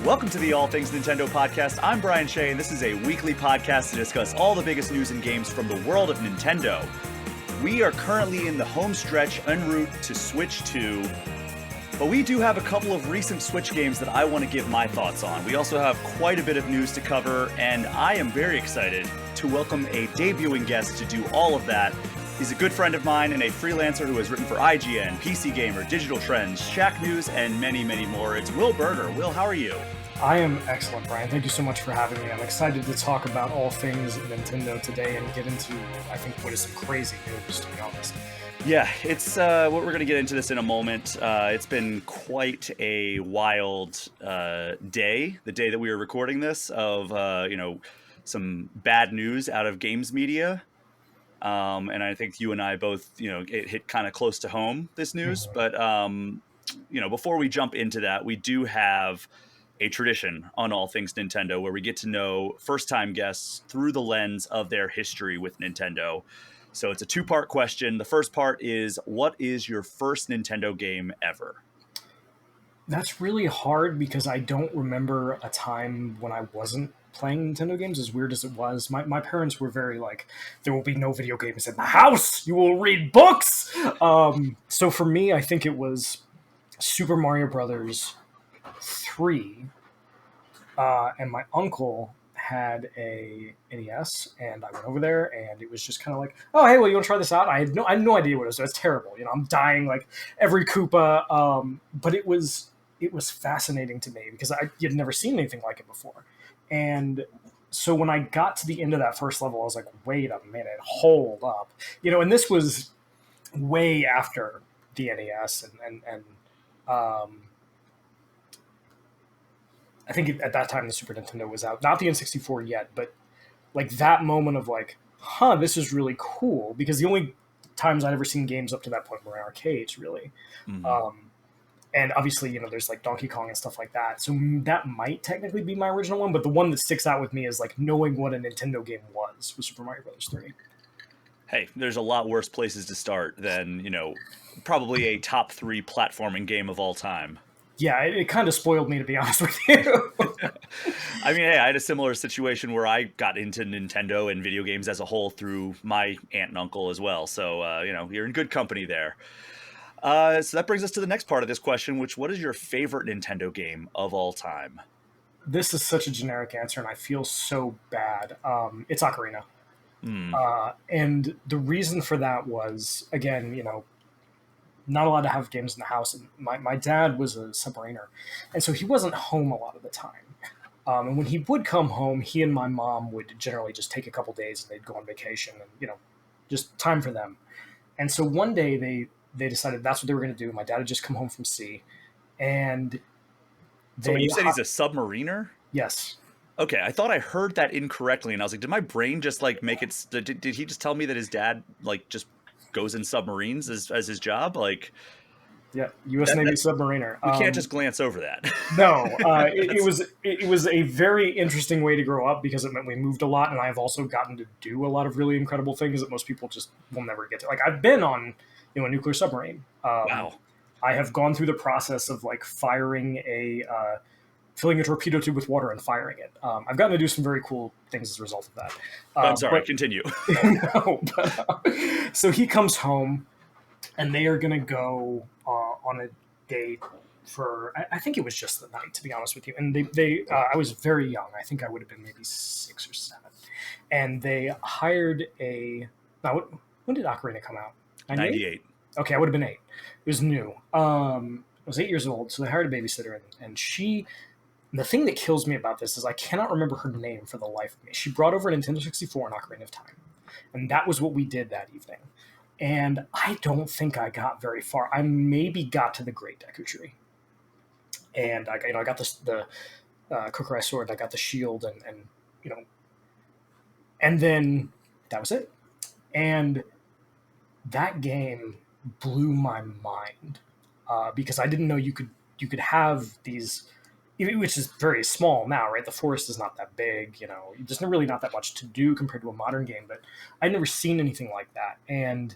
Welcome to the All Things Nintendo podcast. I'm Brian Shea, and this is a weekly podcast to discuss all the biggest news and games from the world of Nintendo. We are currently in the home stretch en route to Switch 2, but we do have a couple of recent Switch games that I want to give my thoughts on. We also have quite a bit of news to cover, and I am very excited to welcome a debuting guest to do all of that. He's a good friend of mine and a freelancer who has written for IGN, PC Gamer, Digital Trends, Shack News, and many, many more. It's Will Borger. Will, how are you? I am excellent, Brian. Thank you so much for having me. I'm excited to talk about all things Nintendo today and get into, I think, what is some crazy news, to be honest. Yeah, it's what we're going to get into this in a moment. It's been quite a wild day, the day that we were recording this, of, some bad news out of games media. And I think you and I both, it hit kind of close to home, this news. But, before we jump into that, we do have a tradition on All Things Nintendo where we get to know first-time guests through the lens of their history with Nintendo. So it's a two-part question. The first part is, what is your first Nintendo game ever? That's really hard because I don't remember a time when I wasn't playing Nintendo games, as weird as it was. My parents were very like, there will be no video games in the house. You will read books. So for me, I think it was Super Mario Brothers 3. And my uncle had a NES, and I went over there, and it was just kind of like, oh, hey, well, you want to try this out? I had no idea what it was. It was terrible. I'm dying like every Koopa. But it was fascinating to me because you'd never seen anything like it before. And so when I got to the end of that first level, I was like, wait a minute, hold up. And this was way after the NES and I think at that time the Super Nintendo was out. Not the N64 yet, but like that moment of like, this is really cool, because the only times I'd ever seen games up to that point were in arcades, really. Mm-hmm. And obviously, there's like Donkey Kong and stuff like that. So that might technically be my original one, but the one that sticks out with me is like knowing what a Nintendo game was Super Mario Brothers 3. Hey, there's a lot worse places to start than, probably a top 3 platforming game of all time. Yeah, it kind of spoiled me, to be honest with you. I mean, hey, I had a similar situation where I got into Nintendo and video games as a whole through my aunt and uncle as well. So, you're in good company there. So that brings us to the next part of this question, what is your favorite Nintendo game of all time? This is such a generic answer, and I feel so bad. It's Ocarina. And the reason for that was, again, not allowed to have games in the house. And my dad was a submariner, and so he wasn't home a lot of the time. And when he would come home, he and my mom would generally just take a couple days, and they'd go on vacation, and just time for them. And so one day they decided that's what they were going to do. My dad had just come home from sea, and so when you said he's a submariner? Yes. Okay, I thought I heard that incorrectly, and I was like, did my brain just like make it? Did he just tell me that his dad like just goes in submarines as his job? Like, yeah, U.S. Navy submariner. We can't just glance over that. No, it was a very interesting way to grow up, because it meant we moved a lot, and I've also gotten to do a lot of really incredible things that most people just will never get to. Like, I've been on a nuclear submarine. Wow. I have gone through the process of like filling a torpedo tube with water and firing it. I've gotten to do some very cool things as a result of that. I'm sorry, continue. So he comes home, and they are going to go on a date for, I think it was just the night, to be honest with you. And I was very young. I think I would have been maybe 6 or 7. And they hired when did Ocarina come out? 98. Okay, I would have been 8. It was new. I was 8 years old, so they hired a babysitter, and she... The thing that kills me about this is I cannot remember her name for the life of me. She brought over a Nintendo 64 and Ocarina of Time, and that was what we did that evening. And I don't think I got very far. I maybe got to the Great Deku Tree, and I got the Kokurai sword, I got the shield, and then that was it. And that game blew my mind, because I didn't know you could have these, which is very small now, right? The forest is not that big, there's really not that much to do compared to a modern game, but I'd never seen anything like that. And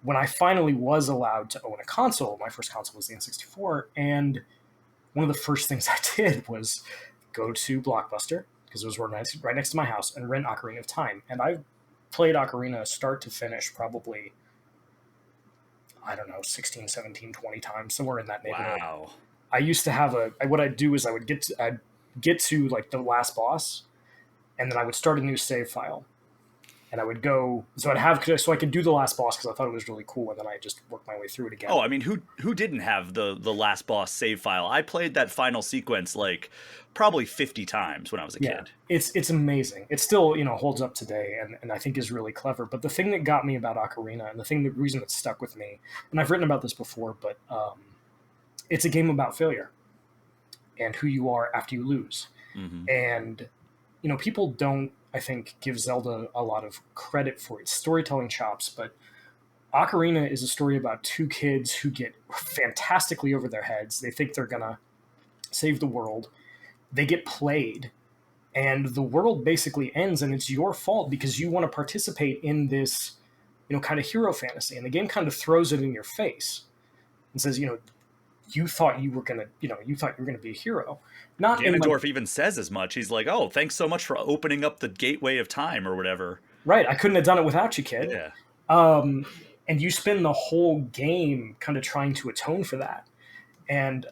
when I finally was allowed to own a console, my first console was the N64, and one of the first things I did was go to Blockbuster, because it was right next to my house, and rent Ocarina of Time. And I played Ocarina start to finish probably, I don't know, 16, 17, 20 times, somewhere in that neighborhood. Wow. I used to have what I'd do is I'd get to like the last boss, and then I would start a new save file, and I would go, so I could do the last boss because I thought it was really cool, and then I just worked my way through it again. Oh, I mean, who didn't have the last boss save file? I played that final sequence like probably 50 times when I was a Yeah, kid. it's amazing. It still holds up today, and I think is really clever. But the thing that got me about Ocarina, and the reason it stuck with me, and I've written about this before, but it's a game about failure and who you are after you lose. Mm-hmm. And people don't, I think, give Zelda a lot of credit for its storytelling chops, but Ocarina is a story about two kids who get fantastically over their heads. They think they're gonna save the world. They get played, and the world basically ends, and it's your fault because you want to participate in this, kind of hero fantasy. And the game kind of throws it in your face and says, you thought you were gonna, be a hero. Not in like, Ganondorf even says as much. He's like, "Oh, thanks so much for opening up the gateway of time or whatever." right, I couldn't have done it without you, kid. Yeah. Um, and you spend the whole game kind of trying to atone for that. And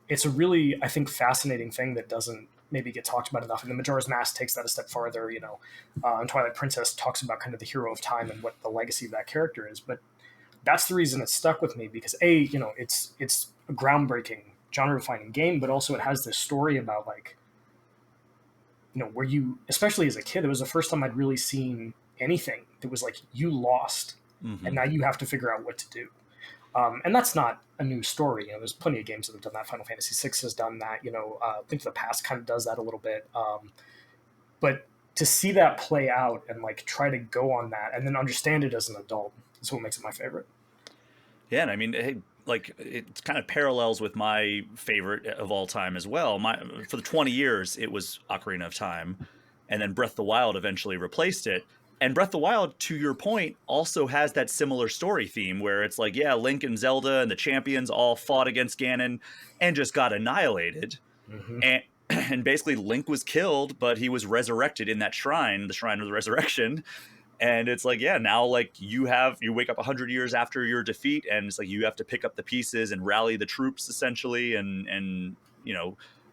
it's a really, I think, fascinating thing that doesn't maybe get talked about enough. And the Majora's Mask takes that a step farther. And Twilight Princess talks about kind of the hero of time and what the legacy of that character is. But that's the reason it stuck with me because it's a groundbreaking, genre-defining game, but also it has this story about like, where you, especially as a kid, it was the first time I'd really seen anything that was like you lost, Mm-hmm. and now you have to figure out what to do. And that's not a new story. There's plenty of games that have done that. Final Fantasy VI has done that. Link to the Past kind of does that a little bit. But to see that play out and like try to go on that and then understand it as an adult is what makes it my favorite. Yeah, and I mean, hey, like it kind of parallels with my favorite of all time as well. For the 20 years, it was Ocarina of Time, and then Breath of the Wild eventually replaced it. And Breath of the Wild, to your point, also has that similar story theme where it's like, yeah, Link and Zelda and the champions all fought against Ganon and just got annihilated. Mm-hmm. And and basically Link was killed, but he was resurrected in that shrine, the Shrine of the Resurrection. And it's like, yeah, now like you wake up 100 years after your defeat, and it's like you have to pick up the pieces and rally the troops essentially, and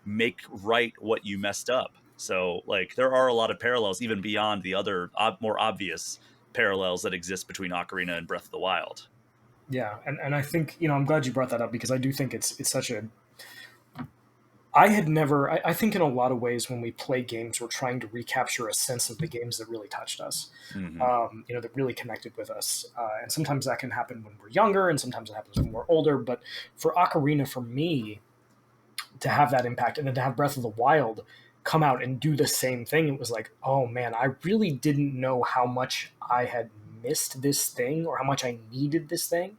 make right what you messed up. So like there are a lot of parallels even beyond the other more obvious parallels that exist between Ocarina and Breath of the Wild. Yeah, and I think I'm glad you brought that up because I do think it's such a. I had never. I think in a lot of ways when we play games, we're trying to recapture a sense of the games that really touched us, Mm-hmm. that really connected with us. And sometimes that can happen when we're younger, and sometimes it happens when we're older. But for Ocarina, for me, to have that impact, and then to have Breath of the Wild come out and do the same thing, it was like, oh man, I really didn't know how much I had missed this thing or how much I needed this thing,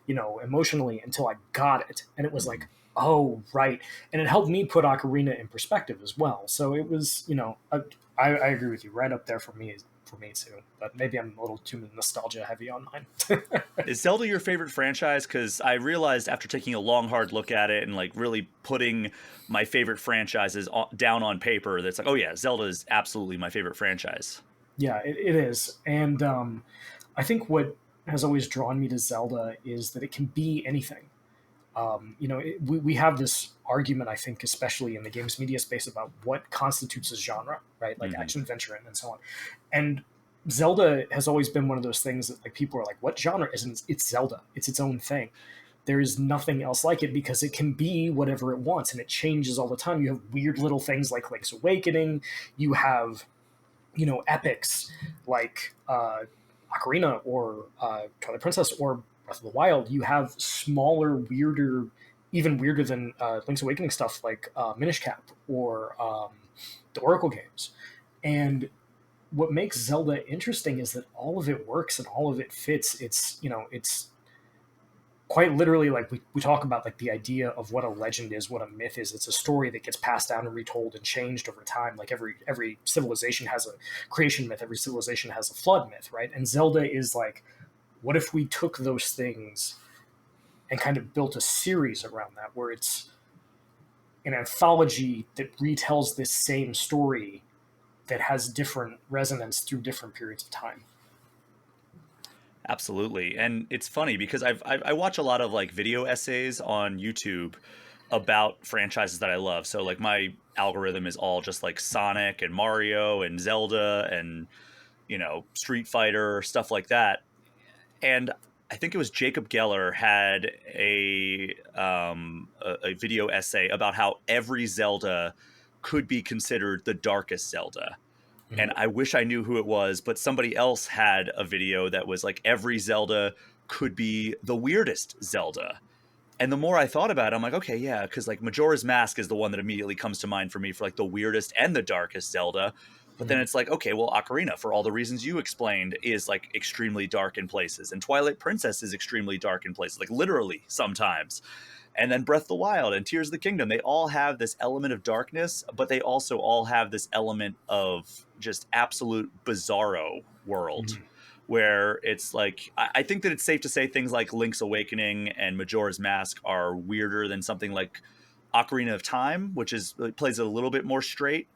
emotionally until I got it. And it was like, oh, right. And it helped me put Ocarina in perspective as well. So it was, I agree with you, right up there for me too. But maybe I'm a little too nostalgia heavy on mine. Is Zelda your favorite franchise? Because I realized after taking a long, hard look at it and like really putting my favorite franchises down on paper, that's like, oh yeah, Zelda is absolutely my favorite franchise. Yeah, it is. And I think what has always drawn me to Zelda is that it can be anything. We have this argument, I think, especially in the games media space, about what constitutes a genre, right? Like Mm-hmm. action, adventure, and so on. And Zelda has always been one of those things that like people are like, what genre isn't? It's Zelda. It's its own thing. There is nothing else like it because it can be whatever it wants and it changes all the time. You have weird little things like Link's Awakening. You have, epics like Ocarina or Twilight Princess or Breath of the Wild. You have smaller, weirder, even weirder than Link's Awakening stuff like Minish Cap or the Oracle games. And what makes Zelda interesting is that all of it works and all of it fits. It's quite literally like we talk about like the idea of what a legend is, what a myth is. It's a story that gets passed down and retold and changed over time. Like every civilization has a creation myth, every civilization has a flood myth, right? And Zelda is like, what if we took those things and kind of built a series around that where it's an anthology that retells this same story that has different resonance through different periods of time. Absolutely. And it's funny because I watch a lot of like video essays on YouTube about franchises that I love. So like my algorithm is all just like Sonic and Mario and Zelda and Street Fighter, stuff like that. And I think it was Jacob Geller had a video essay about how every Zelda could be considered the darkest Zelda. And Mhm. I wish I knew who it was, but somebody else had a video that was like every Zelda could be the weirdest Zelda. And the more I thought about it, I'm like, okay, yeah, because like Majora's Mask is the one that immediately comes to mind for me for like the weirdest and the darkest Zelda. But then Mhm. it's like, okay, well, Ocarina, for all the reasons you explained, is like extremely dark in places. And Twilight Princess is extremely dark in places, like literally sometimes. And then Breath of the Wild and Tears of the Kingdom, they all have this element of darkness, but they also all have this element of just absolute bizarro world Mhm. where it's like I think that it's safe to say things like Link's Awakening and Majora's Mask are weirder than something like Ocarina of Time, which is plays it a little bit more straight.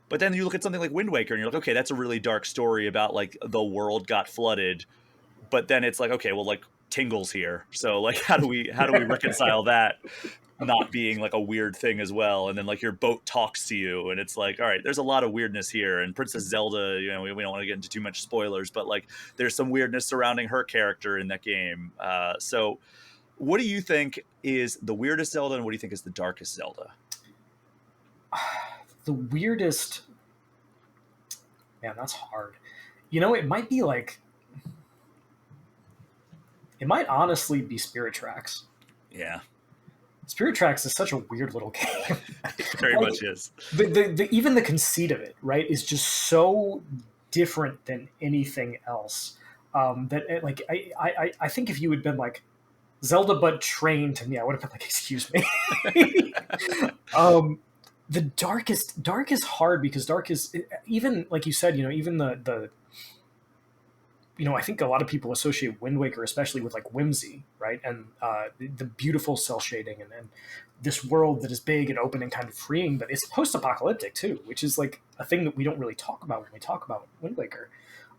But then you look at something like Wind Waker and you're like, okay, that's a really dark story about like the world got flooded. But then it's like, okay, well, like Tingle's here. So like how do we reconcile that not being like a weird thing as well? And then like your boat talks to you and it's like, all right, there's a lot of weirdness here. And Princess Zelda, we don't want to get into too much spoilers, but like there's some weirdness surrounding her character in that game. So what do you think is the weirdest Zelda and what do you think is the darkest Zelda? The weirdest, man, that's hard. It might be like, it might honestly be Spirit Tracks. Yeah. Spirit Tracks is such a weird little game. It very Like, much is. even the conceit of it, right, is just so different than anything else. That like I think if you had been like Zelda but trained to me, I would have been like, excuse me. um, the dark is hard because dark is, even like you said, even the I think a lot of people associate Wind Waker, especially with like whimsy, right? And the beautiful cell shading and this world that is big and open and kind of freeing, but it's post apocalyptic too, which is like a thing that we don't really talk about when we talk about Wind Waker.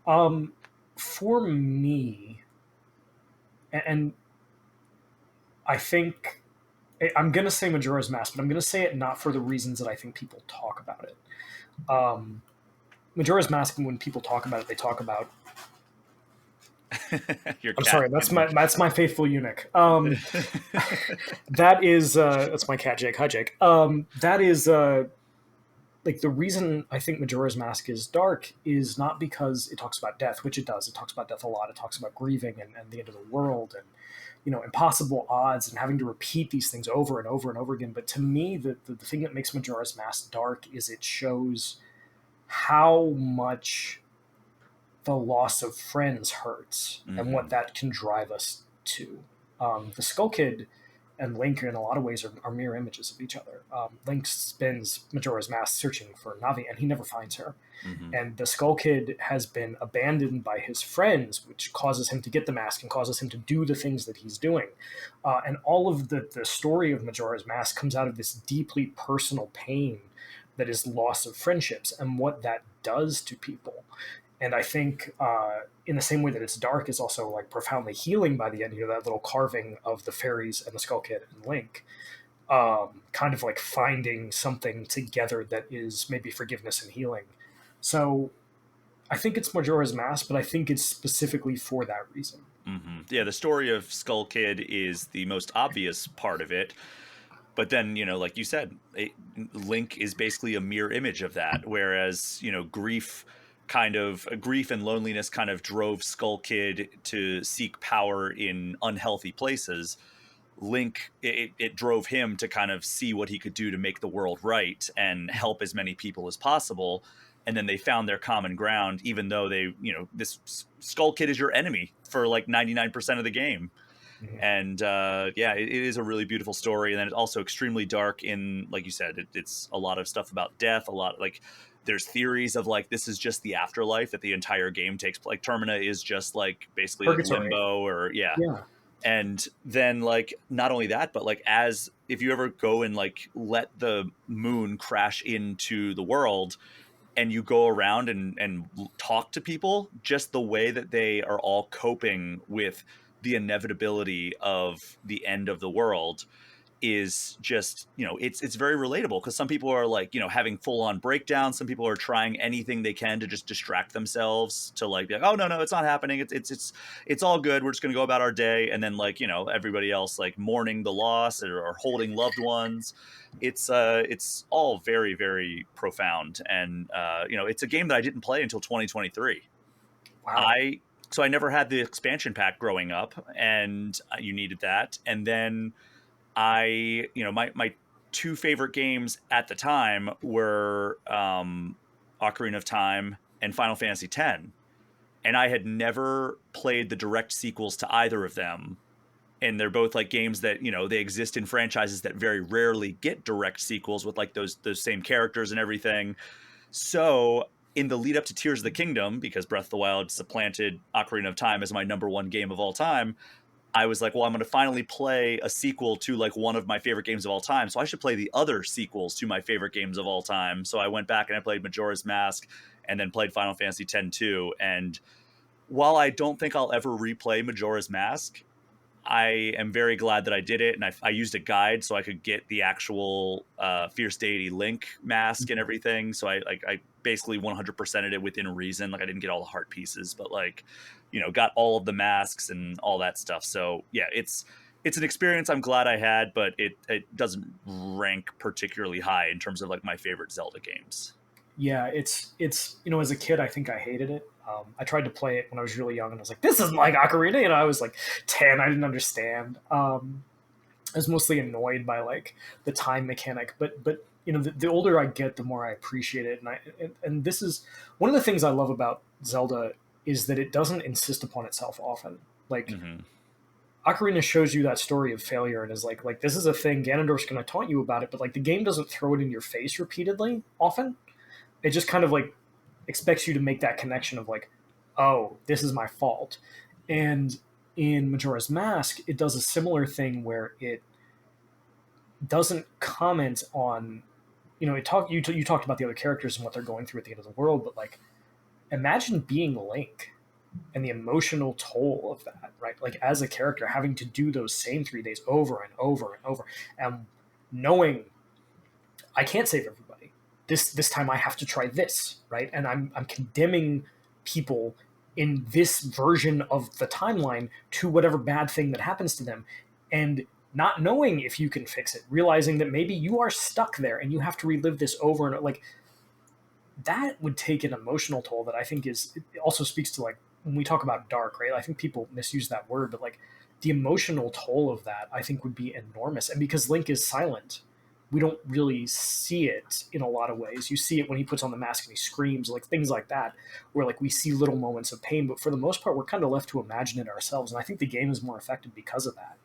Um, for me, and I think I'm going to say Majora's Mask, but I'm going to say it not for the reasons that I think people talk about it. Um, Majora's Mask, when people talk about it, they talk about. Your I'm cat sorry, that's getting my faithful eunuch. That's my cat Jake. Hi Jake. That is like the reason I think Majora's Mask is dark is not because it talks about death, which it does. It talks about death a lot. It talks about grieving and the end of the world and impossible odds and having to repeat these things over and over and over again. But to me, the thing that makes Majora's Mask dark is it shows how much the loss of friends hurts and what hmm that can drive us to. The Skull Kid and Link, in a lot of ways, are mirror images of each other. Link spends Majora's Mask searching for Navi, and he never finds her. hmm And the Skull Kid has been abandoned by his friends, which causes him to get the mask and causes him to do the things that he's doing. And all of the story of Majora's Mask comes out of this deeply personal pain that is loss of friendships and what that does to people. And I think in the same way that it's dark is also like profoundly healing by the end. That little carving of the fairies and the Skull Kid and Link, kind of like finding something together that is maybe forgiveness and healing. So I think it's Majora's Mask, but I think it's specifically for that reason. Yeah, the story of Skull Kid is the most obvious part of it. But then, like you said, Link is basically a mirror image of that. Whereas, grief and loneliness kind of drove Skull Kid to seek power in unhealthy places. Link, it drove him to kind of see what he could do to make the world right and help as many people as possible. And then they found their common ground, even though this Skull Kid is your enemy for like 99% of the game. Mhm. And yeah, it is a really beautiful story. And then it's also extremely dark in, like you said, it's a lot of stuff about death, a lot like there's theories of like this is just the afterlife that the entire game takes. Like Termina is just like basically like Purgatory. limbo or yeah. Yeah. And then like not only that, but like as if you ever go and like let the moon crash into the world and you go around and talk to people, just the way that they are all coping with the inevitability of the end of the world is just, it's very relatable, because some people are like, having full on breakdowns. Some people are trying anything they can to just distract themselves, to like be like, oh no, it's not happening, it's all good, we're just gonna go about our day. And then like, everybody else like mourning the loss, or holding loved ones. It's all very, very profound. And it's a game that I didn't play until 2023. Wow. I never had the expansion pack growing up, and you needed that. And then my two favorite games at the time were Ocarina of Time and Final Fantasy X, and I had never played the direct sequels to either of them. And they're both like games that, they exist in franchises that very rarely get direct sequels with like those same characters and everything. So in the lead up to Tears of the Kingdom, because Breath of the Wild supplanted Ocarina of Time as my number one game of all time, I was like, well, I'm going to finally play a sequel to like one of my favorite games of all time. So I should play the other sequels to my favorite games of all time. So I went back and I played Majora's Mask, and then played Final Fantasy X too. And while I don't think I'll ever replay Majora's Mask, I am very glad that I did it. And I used a guide so I could get the actual Fierce Deity Link mask and everything. So I basically 100%ed it within reason. Like I didn't get all the heart pieces, but like, got all of the masks and all that stuff. So yeah, it's an experience I'm glad I had, but it doesn't rank particularly high in terms of like my favorite Zelda games. Yeah, it's as a kid, I think I hated it. I tried to play it when I was really young, and I was like, "This isn't like Ocarina." I was like 10. I didn't understand. I was mostly annoyed by like the time mechanic, but the older I get, the more I appreciate it. And this is one of the things I love about Zelda, is that it doesn't insist upon itself often. Like Mm-hmm. Ocarina shows you that story of failure and is like this is a thing. Ganondorf's going to taunt you about it, but like the game doesn't throw it in your face repeatedly. Often, it just kind of like expects you to make that connection of like, oh, this is my fault. And in Majora's Mask, it does a similar thing where it doesn't comment on, you talked about the other characters and what they're going through at the end of the world, but like imagine being Link and the emotional toll of that, right? Like as a character having to do those same 3 days over and over and over, and knowing I can't save everybody. This time I have to try this, right? And I'm condemning people in this version of the timeline to whatever bad thing that happens to them, and not knowing if you can fix it, realizing that maybe you are stuck there and you have to relive this over and like that would take an emotional toll that I think is, it also speaks to like when we talk about dark, right? I think people misuse that word, but like the emotional toll of that I think would be enormous. And because Link is silent, we don't really see it in a lot of ways. You see it when he puts on the mask and he screams, like things like that, where like we see little moments of pain, but for the most part we're kind of left to imagine it ourselves. And I think the game is more effective because of that.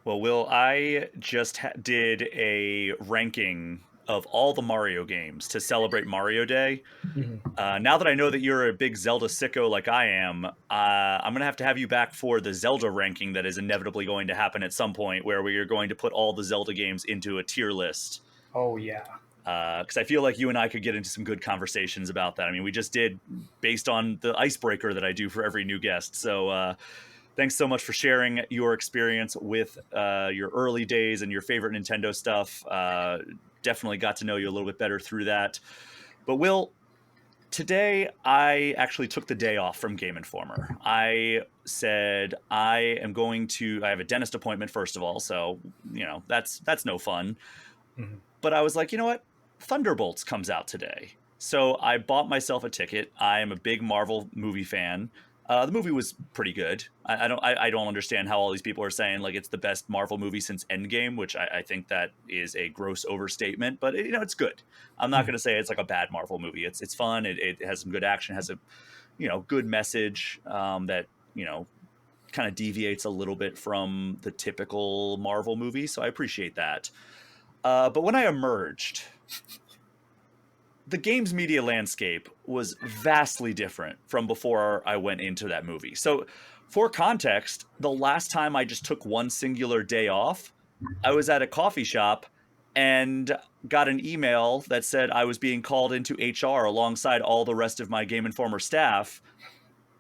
Well, Will, I just did a ranking of all the Mario games to celebrate Mario Day. Mhm. Now that I know that you're a big Zelda sicko like I am, I'm going to have you back for the Zelda ranking that is inevitably going to happen at some point, where we are going to put all the Zelda games into a tier list. Oh yeah. Because I feel like you and I could get into some good conversations about that. I mean, we just did based on the icebreaker that I do for every new guest. So thanks so much for sharing your experience with your early days and your favorite Nintendo stuff. Definitely got to know you a little bit better through that. But Will, today I actually took the day off from Game Informer. I said I have a dentist appointment first of all, so that's no fun. Mhm. But I was like, you know what? Thunderbolts comes out today. So I bought myself a ticket. I am a big Marvel movie fan. The movie was pretty good. I don't understand how all these people are saying like it's the best Marvel movie since Endgame, which I think that is a gross overstatement. But it's good. I'm not going Mhm. to say it's like a bad Marvel movie. It's fun. It has some good action. Has a good message that kind of deviates a little bit from the typical Marvel movie. So I appreciate that. But when I emerged, the games media landscape was vastly different from before I went into that movie. So For context, the last time I just took one singular day off, I was at a coffee shop and got an email that said I was being called into HR alongside all the rest of my Game Informer staff.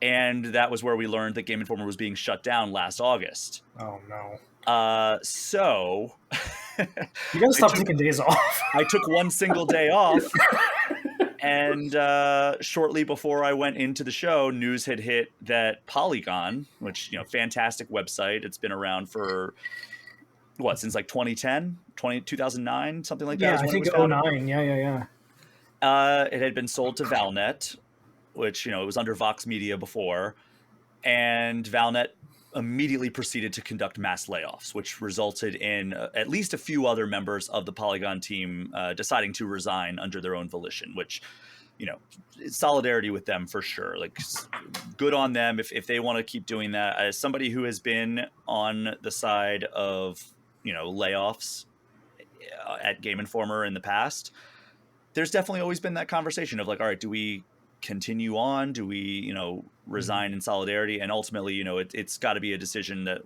And that was where we learned that Game Informer was being shut down last August. Oh no. So You gotta stop taking days off. I took one single day off. And shortly before I went into the show, news had hit that Polygon, which, fantastic website. It's been around for since like 2010, 2009, something like that. Yeah, I think 09. Yeah. It had been sold to Valnet, which, it was under Vox Media before. And Valnet immediately proceeded to conduct mass layoffs, which resulted in at least a few other members of the Polygon team deciding to resign under their own volition, which, solidarity with them for sure. Like, good on them if they want to keep doing that. As somebody who has been on the side of, layoffs at Game Informer in the past, there's definitely always been that conversation of like, all right, do we continue on? Do we, resign in solidarity? And ultimately, it's got to be a decision that,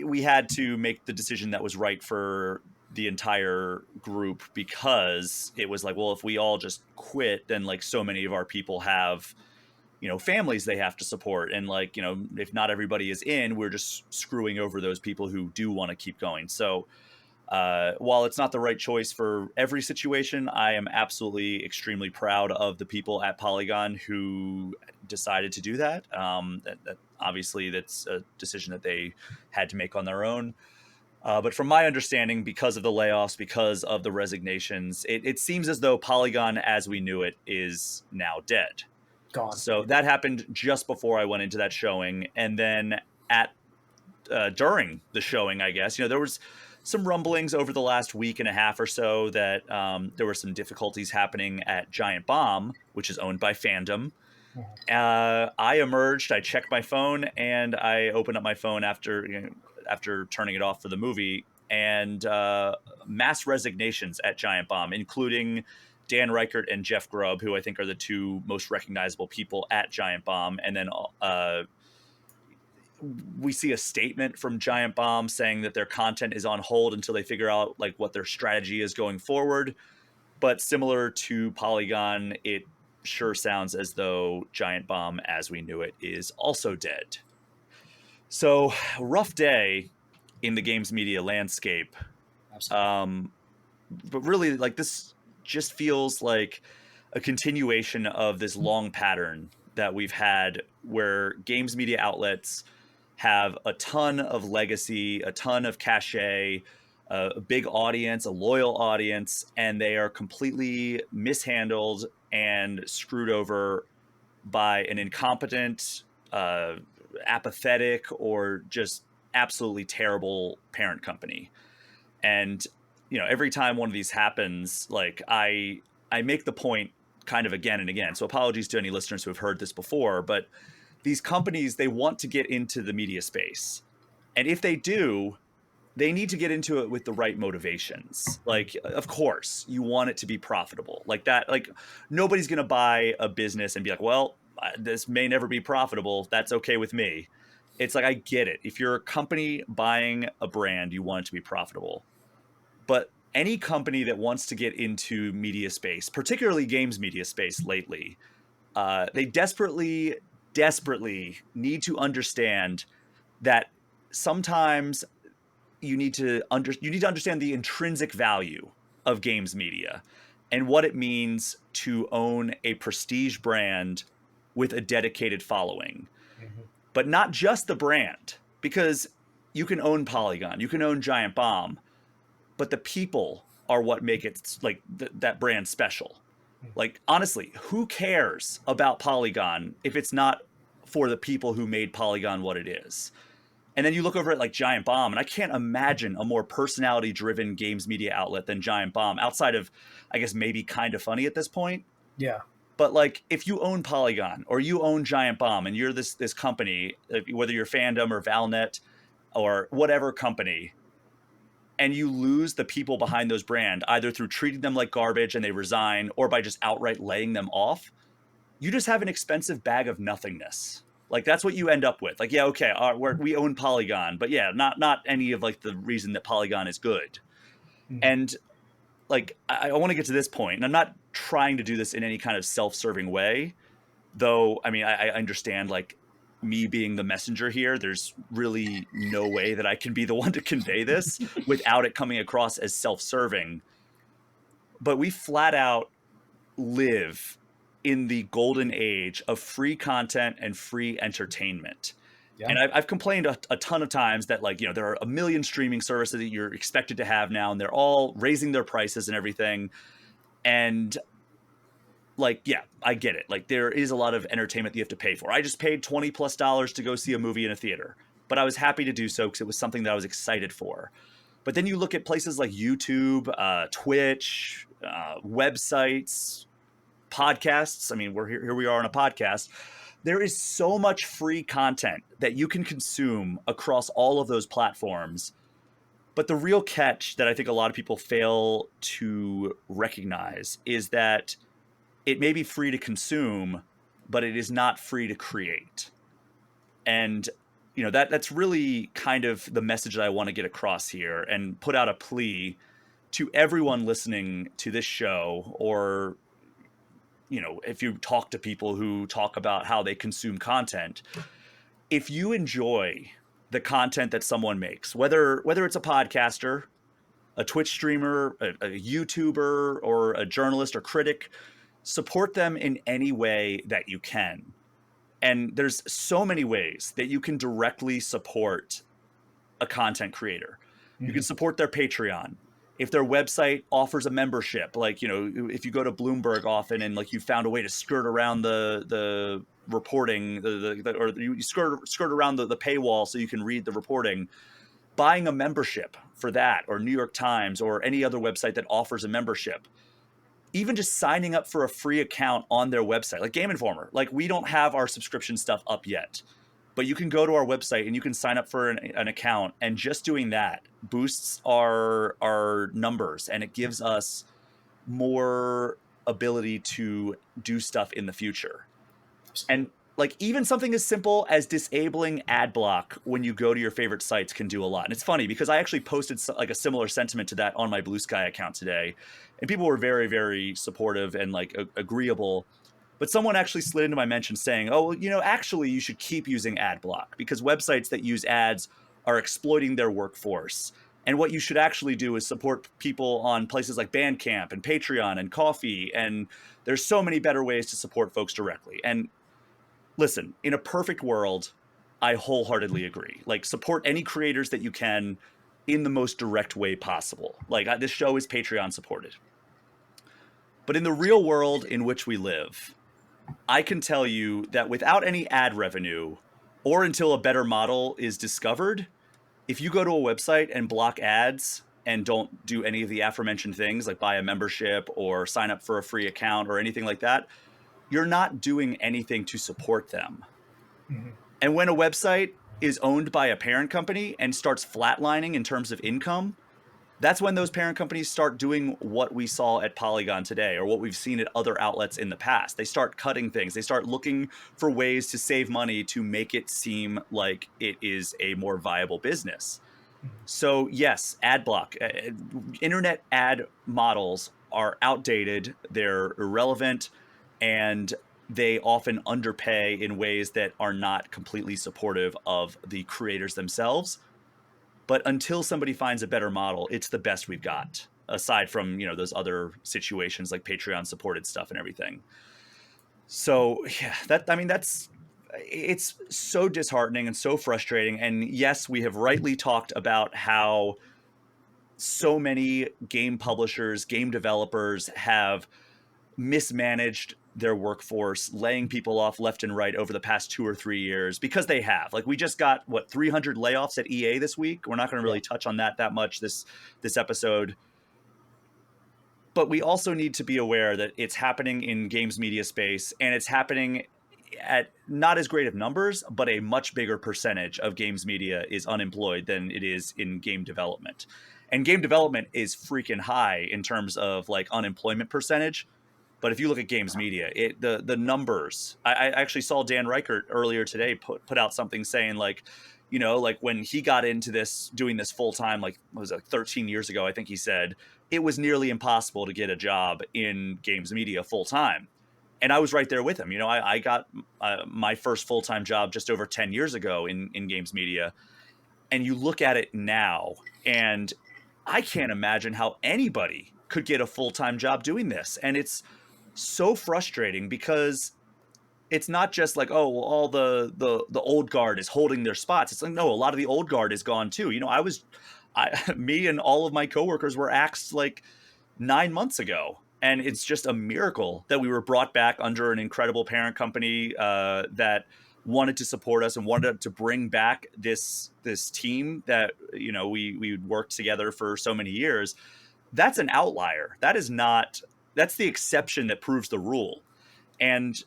we had to make the decision that was right for the entire group, because it was like, well, if we all just quit, then like so many of our people have, families they have to support. And like, if not everybody is in, we're just screwing over those people who do want to keep going. So while it's not the right choice for every situation, I am absolutely extremely proud of the people at Polygon who decided to do that. That obviously that's a decision that they had to make on their own. But from my understanding, because of the layoffs, because of the resignations, it seems as though Polygon as we knew it is now dead. Gone. So that happened just before I went into that showing. And then during the showing, I guess, there was some rumblings over the last week and a half or so that there were some difficulties happening at Giant Bomb, which is owned by Fandom. I emerged, I checked my phone, and I opened up my phone after turning it off for the movie, and mass resignations at Giant Bomb, including Dan Reichert and Jeff Grubb, who I think are the two most recognizable people at Giant Bomb. And then we see a statement from Giant Bomb saying that their content is on hold until they figure out like what their strategy is going forward. But similar to Polygon, it sure sounds as though Giant Bomb as we knew it is also dead. So rough day in the games media landscape. But really, like, this just feels like a continuation of this long pattern that we've had where games media outlets have a ton of legacy, a ton of cachet, a big audience, a loyal audience, and they are completely mishandled and screwed over by an incompetent, apathetic, or just absolutely terrible parent company. And every time one of these happens, like I make the point kind of again and again. So apologies to any listeners who have heard this before, but these companies, they want to get into the media space. And if they do, they need to get into it with the right motivations. Like, of course, you want it to be profitable. Like that, like nobody's going to buy a business and be like, well, this may never be profitable. That's okay with me. It's like, I get it. If you're a company buying a brand, you want it to be profitable. But any company that wants to get into media space, particularly games media space lately, they desperately need to understand that sometimes you need to understand the intrinsic value of games media and what it means to own a prestige brand with a dedicated following. But not just the brand, because you can own Polygon, you can own Giant Bomb, but the people are what make it like that brand special. Like, honestly, who cares about Polygon if it's not for the people who made Polygon what it is? And then you look over at like Giant Bomb, and I can't imagine a more personality-driven games media outlet than Giant Bomb, outside of, I guess, maybe Kind of Funny at this point. Yeah. But like, if you own Polygon or you own Giant Bomb and you're this company, whether you're Fandom or Valnet or whatever company, and you lose the people behind those brands, either through treating them like garbage and they resign, or by just outright laying them off, you just have an expensive bag of nothingness. Like that's what you end up with. Like, yeah, okay, we own Polygon, but yeah, not any of like the reason that Polygon is good. And like I want to get to this point, and I'm not trying to do this in any kind of self-serving way, though. I mean, I understand like me being the messenger here. There's really no way that I can be the one to convey this without it coming across as self-serving. But we flat out live in the golden age of free content and free entertainment. Yeah. And I've complained a ton of times that like, there are a million streaming services that you're expected to have now, and they're all raising their prices and everything. And like, yeah, I get it. Like there is a lot of entertainment that you have to pay for. I just paid $20+ to go see a movie in a theater, but I was happy to do so because it was something that I was excited for. But then you look at places like YouTube, Twitch, websites, podcasts. I mean, here we are on a podcast. There is so much free content that you can consume across all of those platforms. But the real catch that I think a lot of people fail to recognize is that it may be free to consume, but it is not free to create. And that's really kind of the message that I want to get across here, and put out a plea to everyone listening to this show, or if you talk to people who talk about how they consume content, if you enjoy the content that someone makes, whether it's a podcaster, a Twitch streamer, a YouTuber, or a journalist or critic, support them in any way that you can. And there's so many ways that you can directly support a content creator. You can support their Patreon. If their website offers a membership, like, if you go to Bloomberg often and like you found a way to skirt around the reporting, or you skirt around the paywall so you can read the reporting, buying a membership for that, or New York Times, or any other website that offers a membership, even just signing up for a free account on their website, like Game Informer. Like we don't have our subscription stuff up yet, but you can go to our website and you can sign up for an account, and just doing that boosts our numbers, and it gives us more ability to do stuff in the future. And like even something as simple as disabling ad block when you go to your favorite sites can do a lot. And it's funny because I actually posted like a similar sentiment to that on my Blue Sky account today, and people were very, very supportive and like agreeable. But someone actually slid into my mention saying, oh, well, actually you should keep using ad block because websites that use ads are exploiting their workforce. And what you should actually do is support people on places like Bandcamp and Patreon and Ko-fi. And there's so many better ways to support folks directly. And listen, in a perfect world, I wholeheartedly agree. Like support any creators that you can in the most direct way possible. Like this show is Patreon supported. But in the real world in which we live, I can tell you that without any ad revenue, or until a better model is discovered, if you go to a website and block ads and don't do any of the aforementioned things, like buy a membership or sign up for a free account or anything like that, you're not doing anything to support them. And when a website is owned by a parent company and starts flatlining in terms of income, that's when those parent companies start doing what we saw at Polygon today, or what we've seen at other outlets in the past. They start cutting things. They start looking for ways to save money to make it seem like it is a more viable business. So yes, ad block, internet ad models are outdated. They're irrelevant, and they often underpay in ways that are not completely supportive of the creators themselves. But until somebody finds a better model, it's the best we've got, aside from, those other situations like Patreon supported stuff and everything. So yeah, it's so disheartening and so frustrating. And yes, we have rightly talked about how so many game publishers, game developers have mismanaged their workforce, laying people off left and right over the past 2 or 3 years, because they have. Like we just got 300 layoffs at EA this week. We're not going to really touch on that much this episode. But we also need to be aware that it's happening in games media space, and it's happening at not as great of numbers, but a much bigger percentage of games media is unemployed than it is in game development. And game development is freaking high in terms of like unemployment percentage. But if you look at games media, the numbers. I actually saw Dan Reichert earlier today put out something saying like, like when he got into this, doing this full time, like what was it, like 13 years ago, I think he said it was nearly impossible to get a job in games media full time. And I was right there with him. I got my first full time job just over 10 years ago in games media. And you look at it now, and I can't imagine how anybody could get a full time job doing this. And it's so frustrating because it's not just like, oh, well, all the old guard is holding their spots. It's like, no, a lot of the old guard is gone too. Me and all of my coworkers were axed like 9 months ago, and it's just a miracle that we were brought back under an incredible parent company that wanted to support us and wanted to bring back this team that we worked together for so many years. That's an outlier. That's the exception that proves the rule. And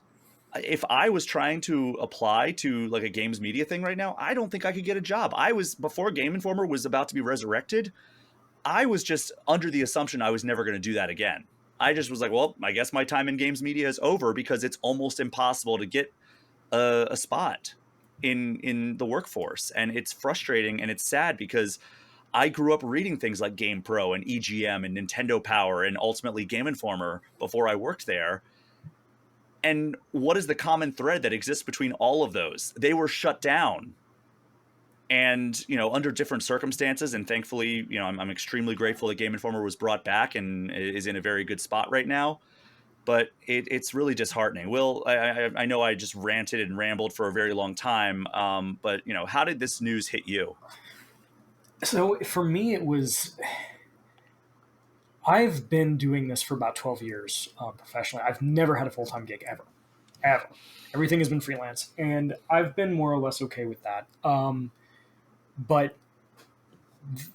if I was trying to apply to like a games media thing right now, I don't think I could get a job. Before Game Informer was about to be resurrected, I was just under the assumption I was never going to do that again. I just was like, well, I guess my time in games media is over, because it's almost impossible to get a spot in the workforce. And it's frustrating and it's sad, because I grew up reading things like Game Pro and EGM and Nintendo Power and ultimately Game Informer before I worked there. And what is the common thread that exists between all of those? They were shut down, and under different circumstances. And thankfully, I'm extremely grateful that Game Informer was brought back and is in a very good spot right now. But it's really disheartening. Will, I know I just ranted and rambled for a very long time, but how did this news hit you? So for me, I've been doing this for about 12 years professionally. I've never had a full-time gig ever. Everything has been freelance, and I've been more or less okay with that. But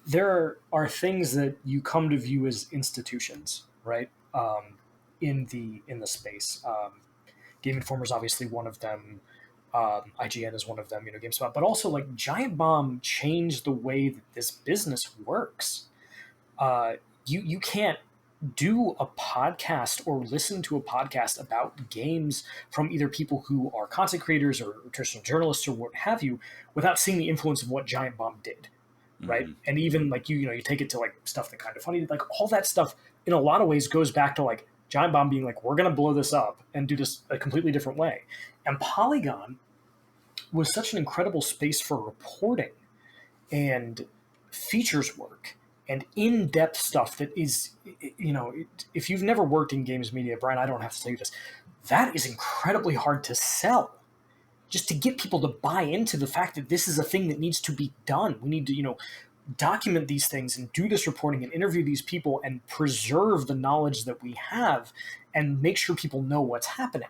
there are things that you come to view as institutions, right? In the space. Game Informer is obviously one of them. IGN is one of them. GameSpot, but also like Giant Bomb changed the way that this business works. You can't do a podcast or listen to a podcast about games from either people who are content creators or traditional journalists or what have you without seeing the influence of what Giant Bomb did, right? Mm-hmm. And even like you take it to like stuff that Kind of Funny, like all that stuff in a lot of ways goes back to like Giant Bomb being like, we're going to blow this up and do this a completely different way. And Polygon was such an incredible space for reporting and features work and in-depth stuff that is, if you've never worked in games media, Brian, I don't have to tell you this, that is incredibly hard to sell. Just to get people to buy into the fact that this is a thing that needs to be done. We need to, document these things and do this reporting and interview these people and preserve the knowledge that we have and make sure people know what's happening.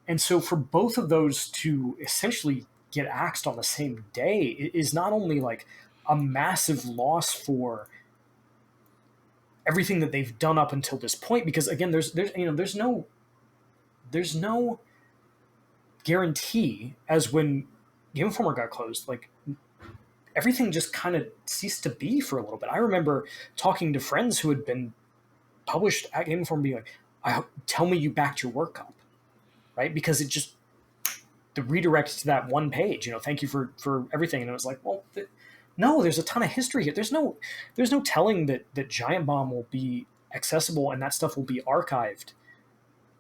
And so for both of those to essentially get axed on the same day is not only like a massive loss for everything that they've done up until this point, because again, there's no guarantee, as when Game Informer got closed, like everything just kind of ceased to be for a little bit. I remember talking to friends who had been published at Game Informer being like, tell me you backed your work up, right? Because it just, the redirect to that one page, thank you for everything. And it was like, well, no, there's a ton of history here. There's no telling that Giant Bomb will be accessible and that stuff will be archived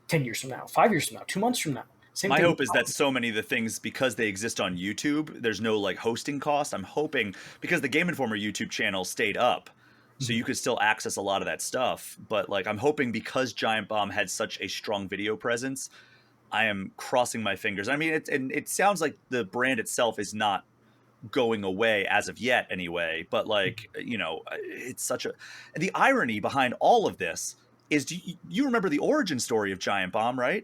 10 years from now, 5 years from now, 2 months from now. My hope is that so many of the things, because they exist on YouTube, there's no like hosting cost. I'm hoping, because the Game Informer YouTube channel stayed up, so you could still access a lot of that stuff. But like, I'm hoping because Giant Bomb had such a strong video presence, I am crossing my fingers. I mean, it sounds like the brand itself is not going away as of yet anyway, but like, it's such the irony behind all of this is, do you remember the origin story of Giant Bomb, right?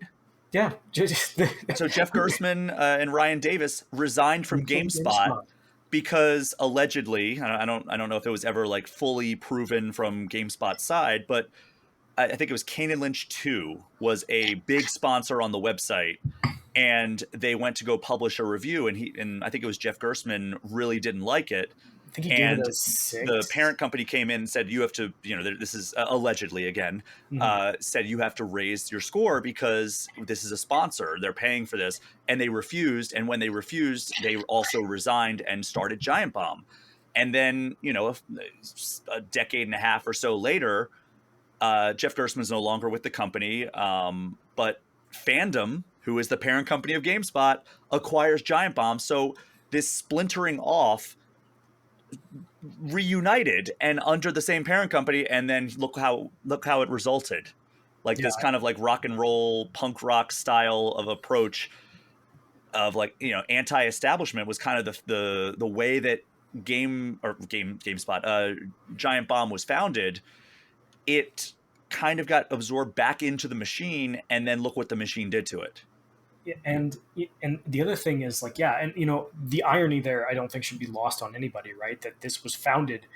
Yeah. So Jeff Gerstmann and Ryan Davis resigned from GameSpot because allegedly, I don't know if it was ever like fully proven from GameSpot's side, but I think it was Kane and Lynch 2 was a big sponsor on the website, and they went to go publish a review, and I think it was Jeff Gerstmann really didn't like it. I think he gave it And a the 6. parent company came in and said, you have to, this is allegedly again, Mhm. said you have to raise your score because this is a sponsor. They're paying for this. And they refused. And when they refused, they also resigned and started Giant Bomb. And then, a decade and a half or so later, Jeff Gerstmann's no longer with the company. But Fandom, who is the parent company of GameSpot, acquires Giant Bomb. So this splintering off reunited and under the same parent company, and then look how it resulted. Like Yeah, this kind of like rock and roll punk rock style of approach of like anti-establishment was kind of the way that GameSpot Giant Bomb was founded. It kind of got absorbed back into the machine, and then look what the machine did to it. and the other thing is like, yeah, and the irony there, I don't think should be lost on anybody, right? That this was founded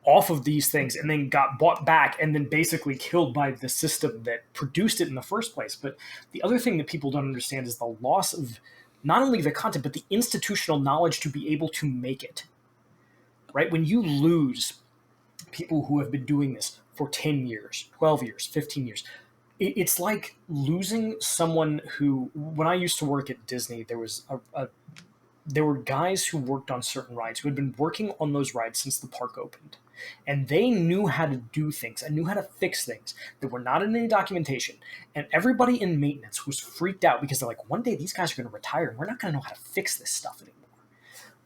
off of these things and then got bought back and then basically killed by the system that produced it in the first place. But the other thing that people don't understand is the loss of not only the content but the institutional knowledge to be able to make it. Right? When you lose people who have been doing this for 10 years, 12 years, 15 years, it's like losing someone who, when I used to work at Disney, there were guys who worked on certain rides who had been working on those rides since the park opened. And they knew how to do things and knew how to fix things that were not in any documentation. And everybody in maintenance was freaked out because they're like, one day these guys are going to retire and we're not going to know how to fix this stuff anymore.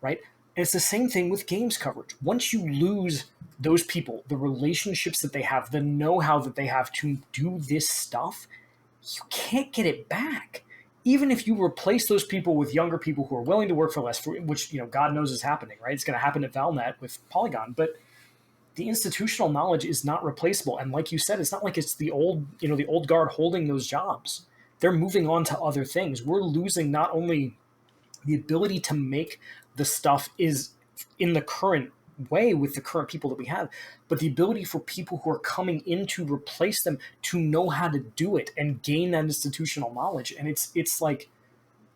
Right? And it's the same thing with games coverage. Once you lose those people, the relationships that they have, the know how that they have to do this stuff, you can't get it back. Even if you replace those people with younger people who are willing to work for less, which God knows is happening, right? It's going to happen at Valnet with Polygon, but the institutional knowledge is not replaceable. And like you said, it's not like it's the old guard holding those jobs. They're moving on to other things. We're losing not only the ability to make the stuff is in the current way with the current people that we have, but the ability for people who are coming in to replace them to know how to do it and gain that institutional knowledge. And it's like,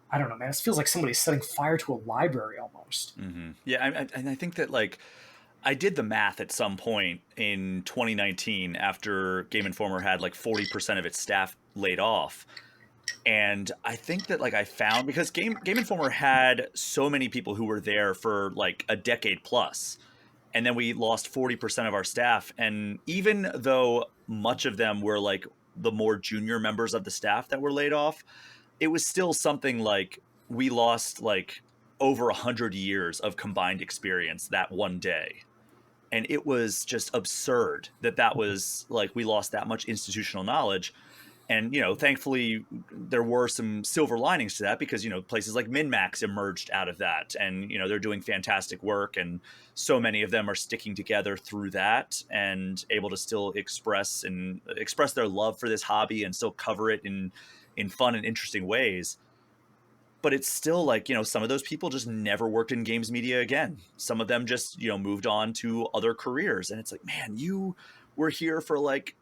I don't know, man, it feels like somebody's setting fire to a library almost. Mm-hmm. Yeah, and I think that like I did the math at some point in 2019 after Game Informer had like 40% of its staff laid off. And I think that like I found, because Game Informer had so many people who were there for like a decade plus, and then we lost 40% of our staff. And even though much of them were like the more junior members of the staff that were laid off, it was still something like we lost like over 100 years of combined experience that one day. And it was just absurd that was like we lost that much institutional knowledge. And thankfully there were some silver linings to that, because places like MinMax emerged out of that, and they're doing fantastic work, and so many of them are sticking together through that and able to still express their love for this hobby and still cover it in fun and interesting ways. But it's still like, some of those people just never worked in games media again. Some of them just, moved on to other careers. And it's like, man, you were here for like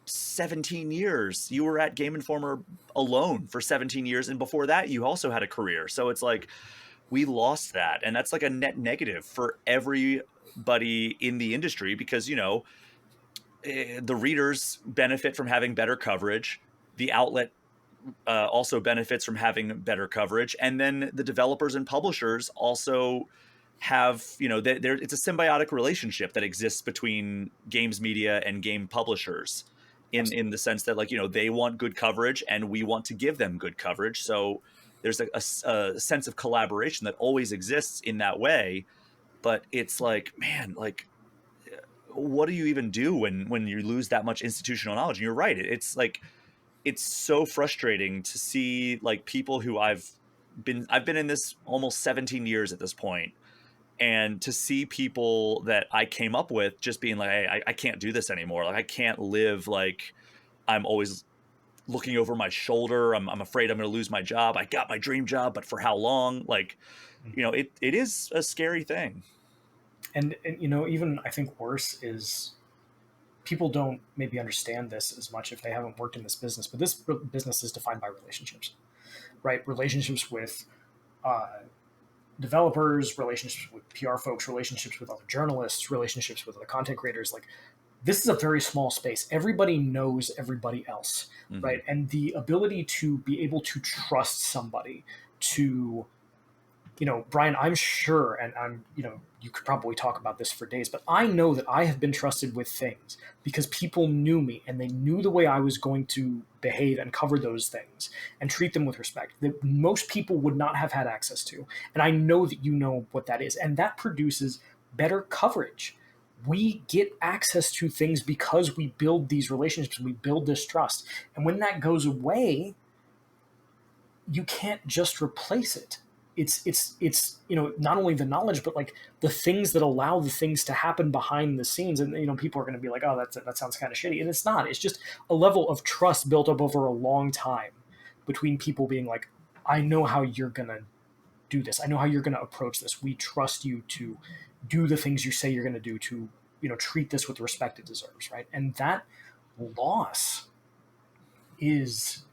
17 years. You were at Game Informer alone for 17 years. And before that, you also had a career. So it's like, we lost that. And that's like a net negative for everybody in the industry, because, the readers benefit from having better coverage. The outlet also benefits from having better coverage, and then the developers and publishers also have, it's a symbiotic relationship that exists between games media and game publishers, in the sense that like they want good coverage and we want to give them good coverage. So there's a sense of collaboration that always exists in that way. But it's like, man, like what do you even do when you lose that much institutional knowledge? And you're right, it's like it's so frustrating to see like people who I've been in this almost 17 years at this point, and to see people that I came up with just being like, hey, I can't do this anymore. Like I can't live like I'm always looking over my shoulder. I'm afraid I'm going to lose my job. I got my dream job, but for how long? Like, it is a scary thing. And even I think worse is people don't maybe understand this as much if they haven't worked in this business, but this business is defined by relationships, right? Relationships with uh, developers, relationships with PR folks, relationships with other journalists, relationships with other content creators. Like, this is a very small space. Everybody knows everybody else, Mm-hmm. right? And the ability to be able to trust somebody to, Brian, I'm sure, and you could probably talk about this for days, but I know that I have been trusted with things because people knew me and they knew the way I was going to behave and cover those things and treat them with respect that most people would not have had access to. And I know that you know what that is. And that produces better coverage. We get access to things because we build these relationships, we build this trust. And when that goes away, you can't just replace it. It's not only the knowledge but like the things that allow the things to happen behind the scenes. And people are going to be like, oh, that sounds kind of shitty, and it's not. It's just a level of trust built up over a long time between people being like, I know how you're going to do this, I know how you're going to approach this, we trust you to do the things you say you're going to do, to treat this with the respect it deserves, right? And that loss it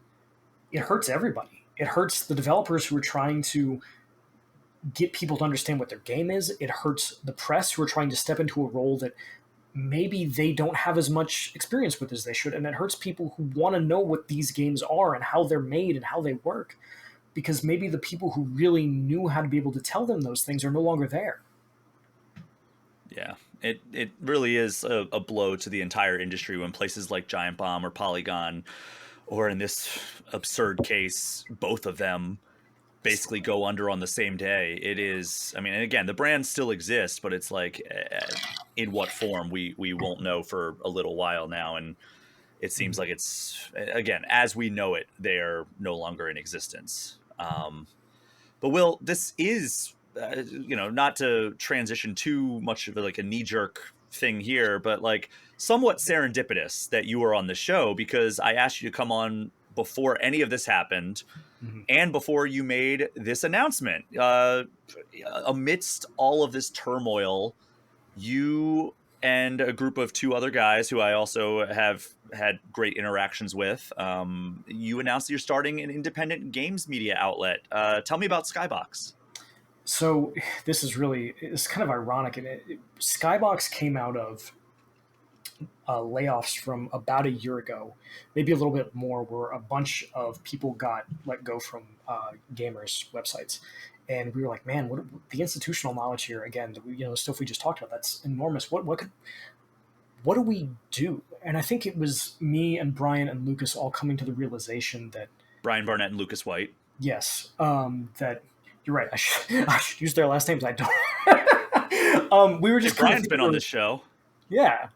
hurts everybody. It hurts the developers who are trying to get people to understand what their game is. It hurts the press who are trying to step into a role that maybe they don't have as much experience with as they should. And it hurts people who want to know what these games are and how they're made and how they work, because maybe the people who really knew how to be able to tell them those things are no longer there. Yeah, it really is a blow to the entire industry when places like Giant Bomb or Polygon, or in this absurd case, both of them basically go under on the same day. It is, I mean, and again, the brands still exist, but it's like, in what form we won't know for a little while now. And it seems like it's, again, as we know it, they are no longer in existence. But Will, this is, not to transition too much of like a knee jerk thing here, but like somewhat serendipitous that you were on the show, because I asked you to come on before any of this happened, Mm-hmm. and before you made this announcement. Amidst all of this turmoil, you and a group of two other guys who I also have had great interactions with, you announced that you're starting an independent games media outlet. Tell me about Skybox. So it's kind of ironic. And Skybox came out of layoffs from about a year ago, maybe a little bit more, where a bunch of people got let go from gamers' websites. And we were like, man, what the institutional knowledge here again, the stuff we just talked about, that's enormous. What do we do? And I think it was me and Brian and Lucas all coming to the realization that Brian Barnett and Lucas White. yes, that you're right. I should use their last names. I don't. We were just Brian's been on this show. Yeah,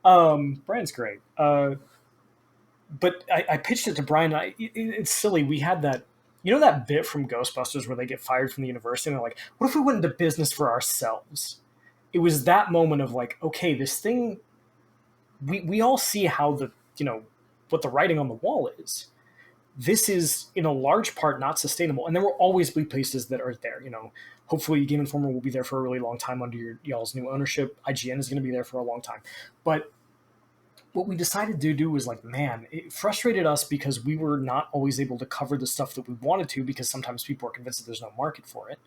Brian's great. But I pitched it to Brian. It's silly. We had that, that bit from Ghostbusters where they get fired from the university and they're like, what if we went into business for ourselves? It was that moment of like, okay, this thing, we all see how what the writing on the wall is. This is in a large part not sustainable. And there will always be places that are there. Hopefully Game Informer will be there for a really long time under y'all's new ownership. IGN is going to be there for a long time. But what we decided to do was like, man, it frustrated us because we were not always able to cover the stuff that we wanted to, because sometimes people are convinced that there's no market for it.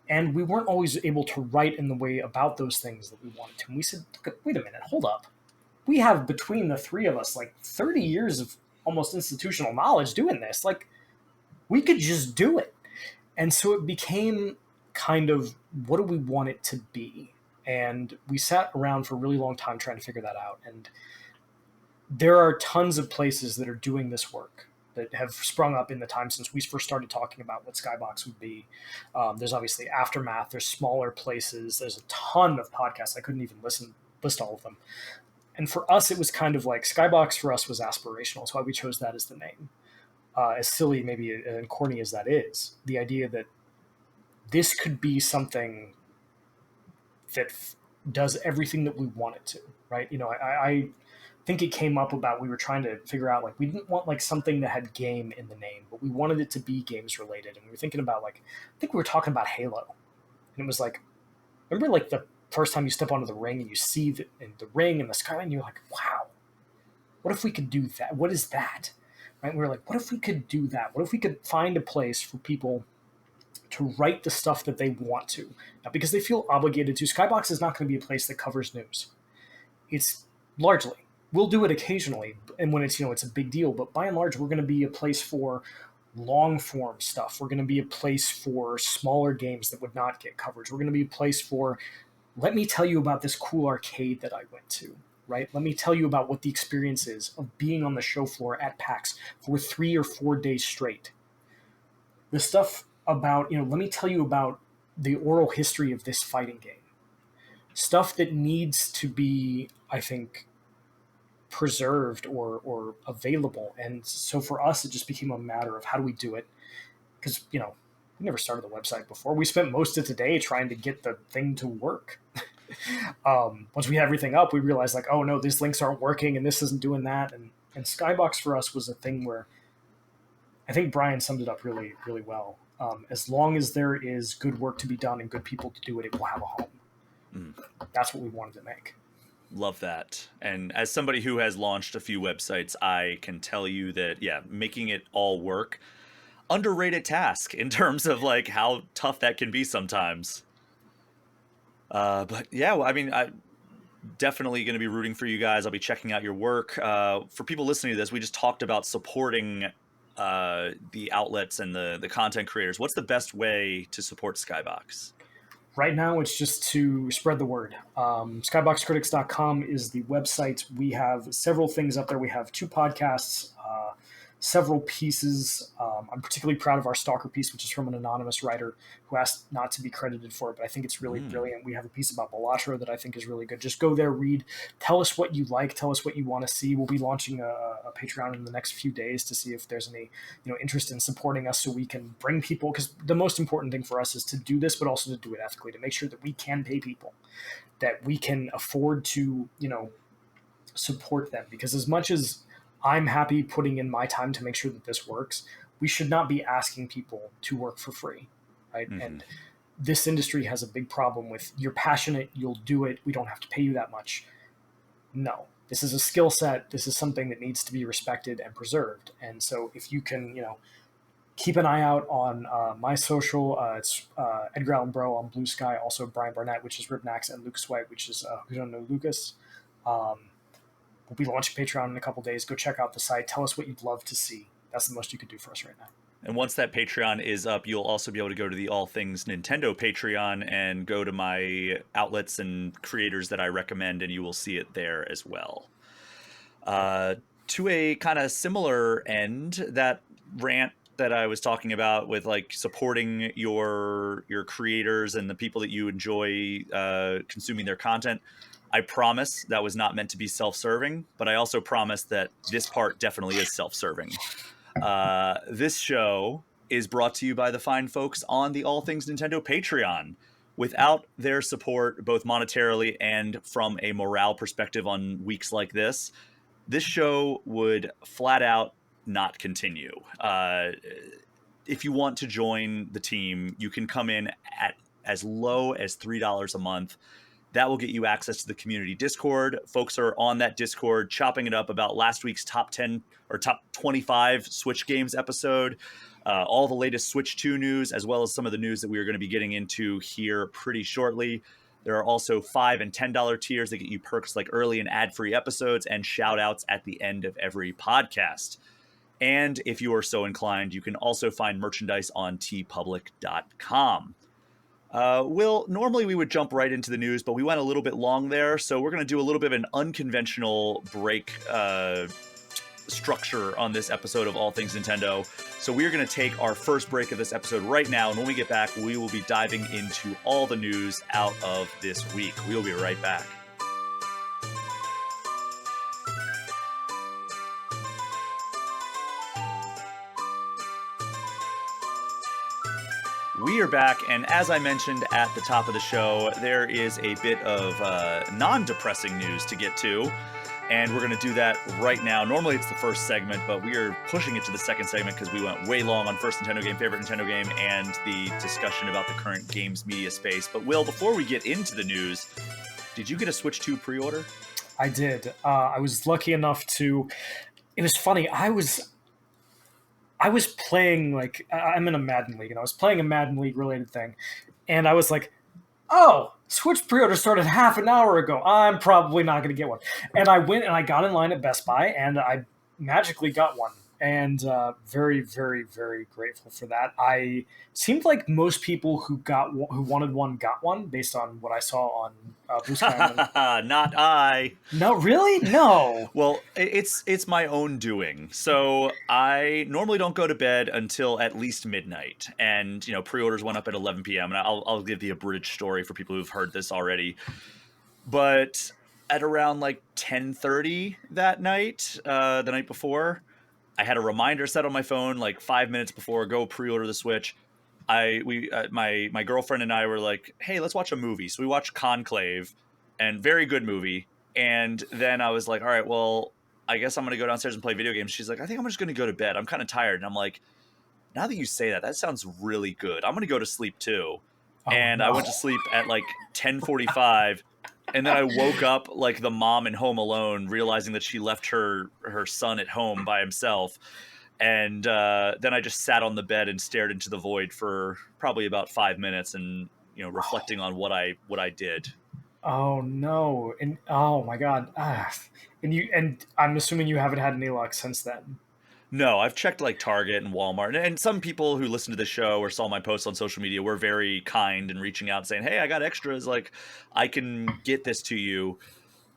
And we weren't always able to write in the way about those things that we wanted to. And we said, wait a minute, hold up. We have, between the three of us, like 30 years of almost institutional knowledge doing this. Like, we could just do it. And so it became kind of, what do we want it to be? And we sat around for a really long time trying to figure that out. And there are tons of places that are doing this work that have sprung up in the time since we first started talking about what Skybox would be. There's obviously Aftermath. There's smaller places. There's a ton of podcasts. I couldn't even list all of them. And for us, it was kind of like, Skybox for us was aspirational. That's why we chose that as the name. As silly maybe and corny as that is, the idea that this could be something that does everything that we want it to, right? I think it came up about, we were trying to figure out, like, we didn't want like something that had game in the name, but we wanted it to be games related. And we were thinking about, like, I think we were talking about Halo. And it was like, remember like the first time you step onto the ring and you see the ring and the skyline, you're like, wow, what if we could do that? What is that? Right? And we were like, what if we could do that? What if we could find a place for people to write the stuff that they want to. Now, because they feel obligated to, Skybox is not going to be a place that covers news. It's largely. We'll do it occasionally, and when it's, it's a big deal, but by and large, we're going to be a place for long form stuff. We're going to be a place for smaller games that would not get coverage. We're going to be a place for, let me tell you about this cool arcade that I went to, right? Let me tell you about what the experience is of being on the show floor at PAX for 3 or 4 days straight. The stuff about, let me tell you about the oral history of this fighting game. Stuff that needs to be, I think, preserved or available. And so for us, it just became a matter of how do we do it? Because, we never started the website before. We spent most of today trying to get the thing to work. Once we had everything up, we realized like, oh no, these links aren't working and this isn't doing that. And Skybox for us was a thing where I think Brian summed it up really, really well. As long as there is good work to be done and good people to do it, it will have a home. That's what we wanted to make. Love that. And as somebody who has launched a few websites, I can tell you that, making it all work, underrated task in terms of like how tough that can be sometimes. But yeah, I'm definitely going to be rooting for you guys. I'll be checking out your work. For people listening to this, we just talked about supporting the outlets and the content creators. What's the best way to support Skybox? Right now, it's just to spread the word. Skyboxcritics.com is the website. We have several things up there. We have 2 podcasts, several pieces. I'm particularly proud of our Stalker piece, which is from an anonymous writer who asked not to be credited for it, but I think it's really brilliant. We have a piece about Balatro that I think is really good. Just go there, read, tell us what you like, tell us what you want to see. We'll be launching a Patreon in the next few days to see if there's any interest in supporting us so we can bring people, because the most important thing for us is to do this, but also to do it ethically, to make sure that we can pay people, that we can afford to support them, because as much as I'm happy putting in my time to make sure that this works, we should not be asking people to work for free, right? And this industry has a big problem with, you're passionate, you'll do it, we don't have to pay you that much. No, this is a skill set. This is something that needs to be respected and preserved. And so if you can, keep an eye out on my social, it's Edgar Allan Bro on Blue Sky, also Brian Barnett, which is Ribnax, and Lucas White, which is who don't know Lucas. We'll be launching Patreon in a couple days. Go check out the site. Tell us what you'd love to see. That's the most you could do for us right now. And once that Patreon is up, you'll also be able to go to the All Things Nintendo Patreon and go to my outlets and creators that I recommend, and you will see it there as well. To a kind of similar end, that rant that I was talking about with like supporting your creators and the people that you enjoy consuming their content, I promise that was not meant to be self-serving, but I also promise that this part definitely is self-serving. This show is brought to you by the fine folks on the All Things Nintendo Patreon. Without their support, both monetarily and from a morale perspective on weeks like this show would flat out not continue. If you want to join the team, you can come in at as low as $3 a month. That will get you access to the community Discord. Folks are on that Discord chopping it up about last week's top 10 or top 25 Switch games episode, all the latest Switch 2 news, as well as some of the news that we are going to be getting into here pretty shortly. There are also $5 and $10 tiers that get you perks like early and ad-free episodes and shout-outs at the end of every podcast. And if you are so inclined, you can also find merchandise on tpublic.com. Will, normally we would jump right into the news, but we went a little bit long there, so we're going to do a little bit of an unconventional break structure on this episode of All Things Nintendo. So we're going to take our first break of this episode right now, and when we get back, we will be diving into all the news out of this week. We'll be right back. We are back, and as I mentioned at the top of the show, there is a bit of non-depressing news to get to, and we're going to do that right now. Normally it's the first segment, but we are pushing it to the second segment because we went way long on first Nintendo game, favorite Nintendo game, and the discussion about the current games media space. But Will, before we get into the news, did you get a Switch 2 pre-order? I did. I was lucky enough to... It was funny. I was I was playing like I'm in a Madden league, and I was playing a Madden league related thing, and I was like, "Oh, Switch pre-order started half an hour ago. I'm probably not going to get one." And I went and I got in line at Best Buy, and I magically got one, and very, very, very grateful for that. I seemed like most people who wanted one got one based on what I saw on Blue Sky. Not I. No, really, no. Well, it's my own doing. So I normally don't go to bed until at least midnight, and pre-orders went up at 11 p.m. And I'll give the abridged story for people who've heard this already. But at around like 10:30 that night, the night before, I had a reminder set on my phone like 5 minutes before, go pre-order the Switch. My girlfriend and I were like, hey, let's watch a movie. So we watched Conclave, and very good movie. And then I was like, all right, well, I guess I'm gonna go downstairs and play video games. She's like, I think I'm just gonna go to bed. I'm kind of tired. And I'm like, now that you say that, that sounds really good. I'm gonna go to sleep too. Oh And I no. went to sleep at like 10:45, and then I woke up like the mom in Home Alone, realizing that she left her son at home by himself. And then I just sat on the bed and stared into the void for probably about 5 minutes, and reflecting on what I did. Oh no. And oh my god. And I'm assuming you haven't had any luck since then. No, I've checked like Target and Walmart, and some people who listen to the show or saw my posts on social media were very kind and reaching out saying, "Hey, I got extras. Like, I can get this to you."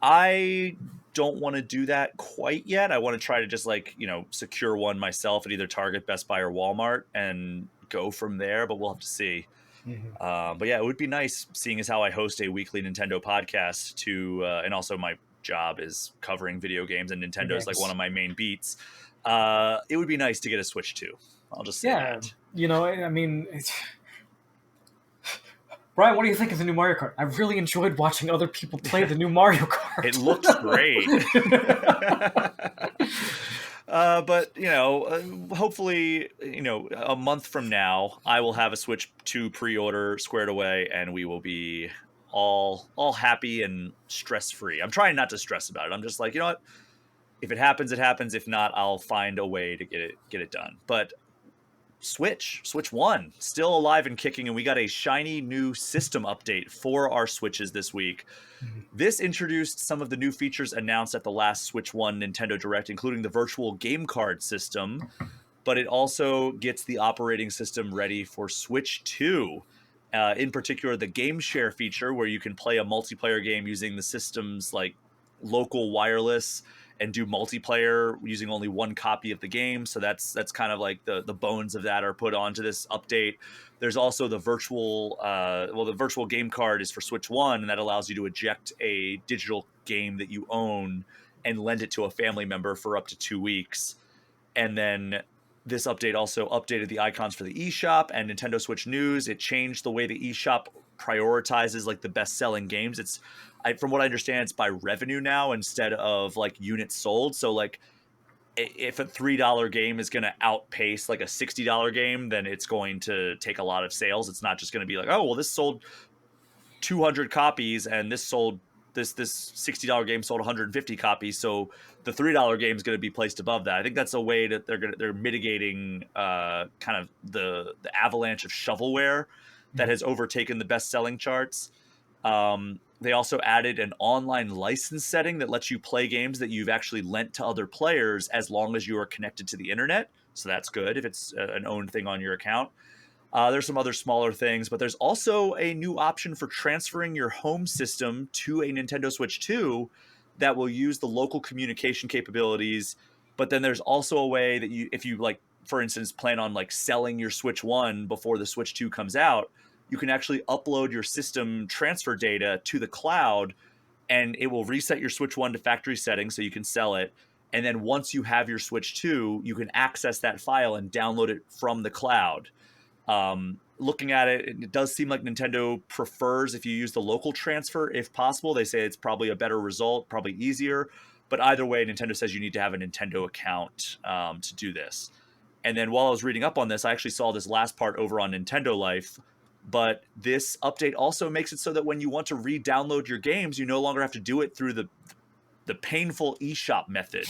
I don't want to do that quite yet. I want to try to just like secure one myself at either Target, Best Buy, or Walmart, and go from there. But we'll have to see. Mhm. But yeah, it would be nice, seeing as how I host a weekly Nintendo podcast, and also my job is covering video games, and Nintendo is like one Games. of my main beats. It would be nice to get a Switch too. I'll just say Yeah. that. I mean, Brian, what do you think of the new Mario Kart? I really enjoyed watching other people play the new Mario Kart. It looks great. But hopefully, a month from now, I will have a Switch 2 pre-order squared away, and we will be all happy and stress free. I'm trying not to stress about it. I'm just like, you know what? If it happens, it happens. If not, I'll find a way to get it done. But Switch 1 still alive and kicking, and we got a shiny new system update for our Switches this week. This introduced some of the new features announced at the last Switch 1 Nintendo Direct, including the virtual game card system, but it also gets the operating system ready for Switch 2. In particular, the game share feature, where you can play a multiplayer game using the system's like local wireless and do multiplayer using only one copy of the game. So that's kind of like the bones of that are put onto this update. There's also the the virtual game card is for Switch 1, and that allows you to eject a digital game that you own and lend it to a family member for up to 2 weeks. And then this update also updated the icons for the eShop and Nintendo Switch News. It changed the way the eShop prioritizes like the best-selling games. From what I understand, it's by revenue now instead of like units sold. So like if a $3 game is going to outpace like a $60 game, then it's going to take a lot of sales. It's not just going to be like, oh, well, this sold 200 copies, and this $60 game sold 150 copies, so the $3 game is going to be placed above that. I think that's a way that they're mitigating kind of the avalanche of shovelware that has overtaken the best-selling charts. They also added an online license setting that lets you play games that you've actually lent to other players as long as you are connected to the internet. So that's good if it's an owned thing on your account. There's some other smaller things, but there's also a new option for transferring your home system to a Nintendo Switch 2 that will use the local communication capabilities. But then there's also a way that if you like, for instance, plan on like selling your Switch 1 before the Switch 2 comes out, you can actually upload your system transfer data to the cloud, and it will reset your Switch 1 to factory settings so you can sell it. And then once you have your Switch 2, you can access that file and download it from the cloud. Looking at it, it does seem like Nintendo prefers if you use the local transfer, if possible. They say it's probably a better result, probably easier. But either way, Nintendo says you need to have a Nintendo account to do this. And then while I was reading up on this, I actually saw this last part over on Nintendo Life. But this update also makes it so that when you want to re-download your games, you no longer have to do it through the painful eShop method.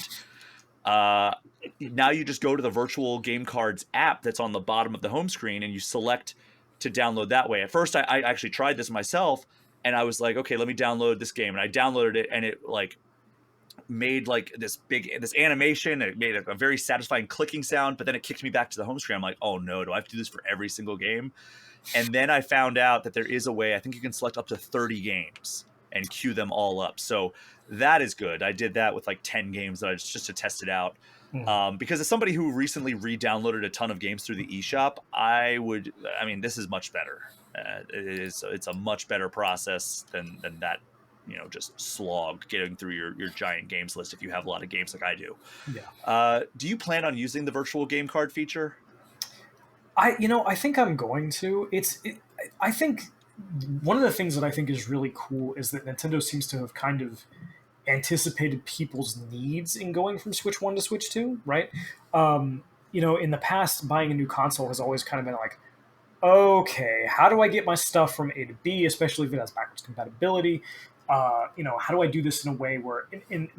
Uh, Now you just go to the virtual game cards app that's on the bottom of the home screen and you select to download that way. At first, I actually tried this myself and I was like, okay, let me download this game. And I downloaded it and it like made like this animation. It made a very satisfying clicking sound, but then it kicked me back to the home screen. I'm like, oh no, do I have to do this for every single game? And then I found out that there is a way. I think you can select up to 30 games and queue them all up. So that is good. I did that with like 10 games that I just to test it out. Because as somebody who recently re-downloaded a ton of games through the eShop, I mean, this is much better. It's a much better process than that, just slog getting through your giant games list if you have a lot of games like I do. Yeah. Do you plan on using the virtual game card feature? I think I'm going to. I think one of the things that I think is really cool is that Nintendo seems to have kind of anticipated people's needs in going from Switch 1 to Switch 2, right? In the past, buying a new console has always kind of been like, okay, how do I get my stuff from A to B, especially if it has backwards compatibility? How do I do this in a way where,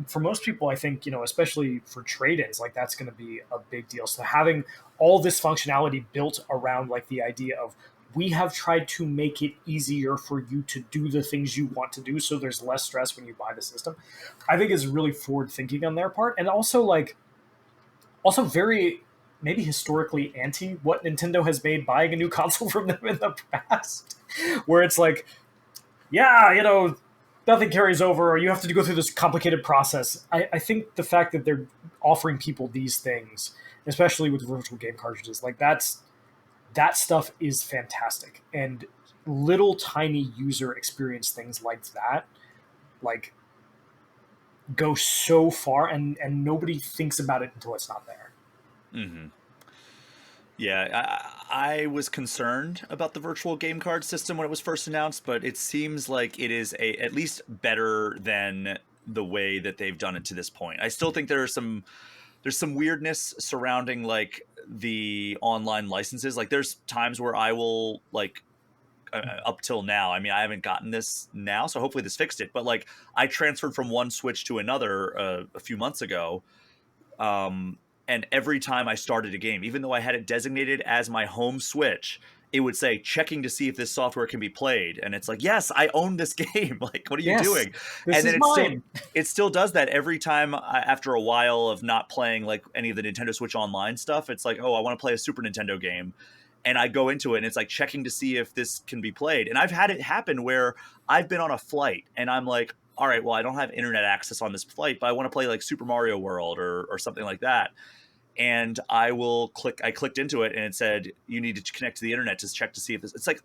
for most people, I think, especially for trade-ins, like that's going to be a big deal. So having all this functionality built around like the idea of we have tried to make it easier for you to do the things you want to do, so there's less stress when you buy the system, I think is really forward thinking on their part, and also very maybe historically anti what Nintendo has made buying a new console from them in the past, where it's like, yeah, nothing carries over, or you have to go through this complicated process. I think the fact that they're offering people these things, especially with virtual game cartridges, like that stuff is fantastic. And little tiny user experience things like that, like go so far, and nobody thinks about it until it's not there. Mm-hmm. Yeah, I was concerned about the virtual game card system when it was first announced, but it seems like it is at least better than the way that they've done it to this point. I still think there's some weirdness surrounding like the online licenses. Like there's times where I will like up till now. I mean, I haven't gotten this now, so hopefully this fixed it. But like I transferred from one Switch to another a few months ago, and every time I started a game, even though I had it designated as my home Switch, it would say checking to see if this software can be played. And it's like, yes, I own this game. Like, what are you Yes, doing? this And is then mine. it still does that every time after a while of not playing like any of the Nintendo Switch Online stuff. It's like, oh, I want to play a Super Nintendo game. And I go into it and it's like checking to see if this can be played. And I've had it happen where I've been on a flight and I'm like, all right, well, I don't have internet access on this flight, but I want to play like Super Mario World or something like that. And I clicked into it and it said, you need to connect to the internet to check to see if this, it's like,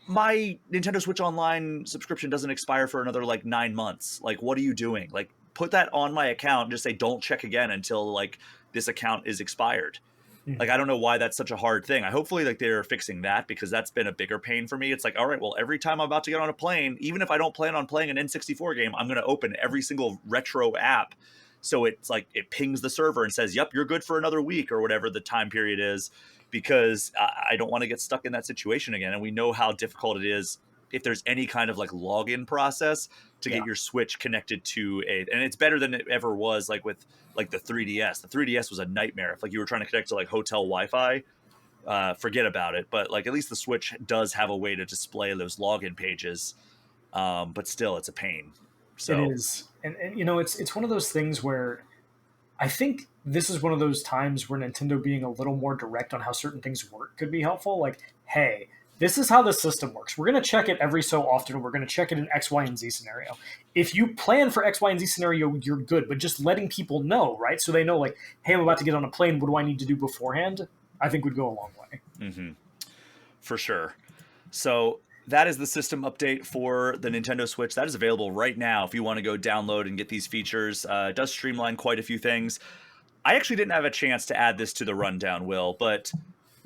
my Nintendo Switch Online subscription doesn't expire for another like 9 months. Like, what are you doing? Like, put that on my account and just say, don't check again until like this account is expired. Like, I don't know why that's such a hard thing. I hopefully like they're fixing that because that's been a bigger pain for me. It's like, all right, well, every time I'm about to get on a plane, even if I don't plan on playing an N64 game, I'm going to open every single retro app. So it's like it pings the server and says, yep, you're good for another week or whatever the time period is, because I don't want to get stuck in that situation again. And we know how difficult it is if there's any kind of like login process to Yeah. get your Switch connected to and it's better than it ever was like with like the 3DS. The 3DS was a nightmare. If like you were trying to connect to like hotel Wi-Fi, forget about it. But like at least the Switch does have a way to display those login pages. But still, it's a pain. It So is, and it's one of those things where I think this is one of those times where Nintendo being a little more direct on how certain things work could be helpful. Like, hey, this is how the system works. We're going to check it every so often. We're going to check it in X, Y, and Z scenario. If you plan for X, Y, and Z scenario, you're good. But just letting people know, right? So they know, like, hey, I'm about to get on a plane. What do I need to do beforehand? I think would go a long way. mm-hmm, for sure. So that is the system update for the Nintendo Switch. That is available right now if you want to go download and get these features. It does streamline quite a few things. I actually didn't have a chance to add this to the rundown, Will, but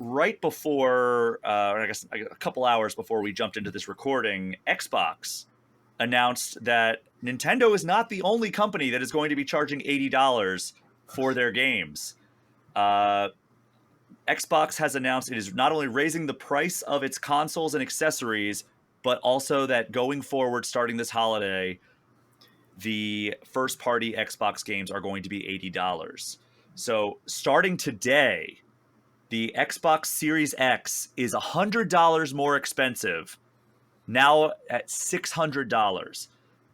right before, or I guess a couple hours before we jumped into this recording, Xbox announced that Nintendo is not the only company that is going to be charging $80 for their games. Uh, Xbox has announced it is not only raising the price of its consoles and accessories, but also that going forward, starting this holiday, the first party Xbox games are going to be $80. So starting today, the Xbox Series X is $100 more expensive, now at $600.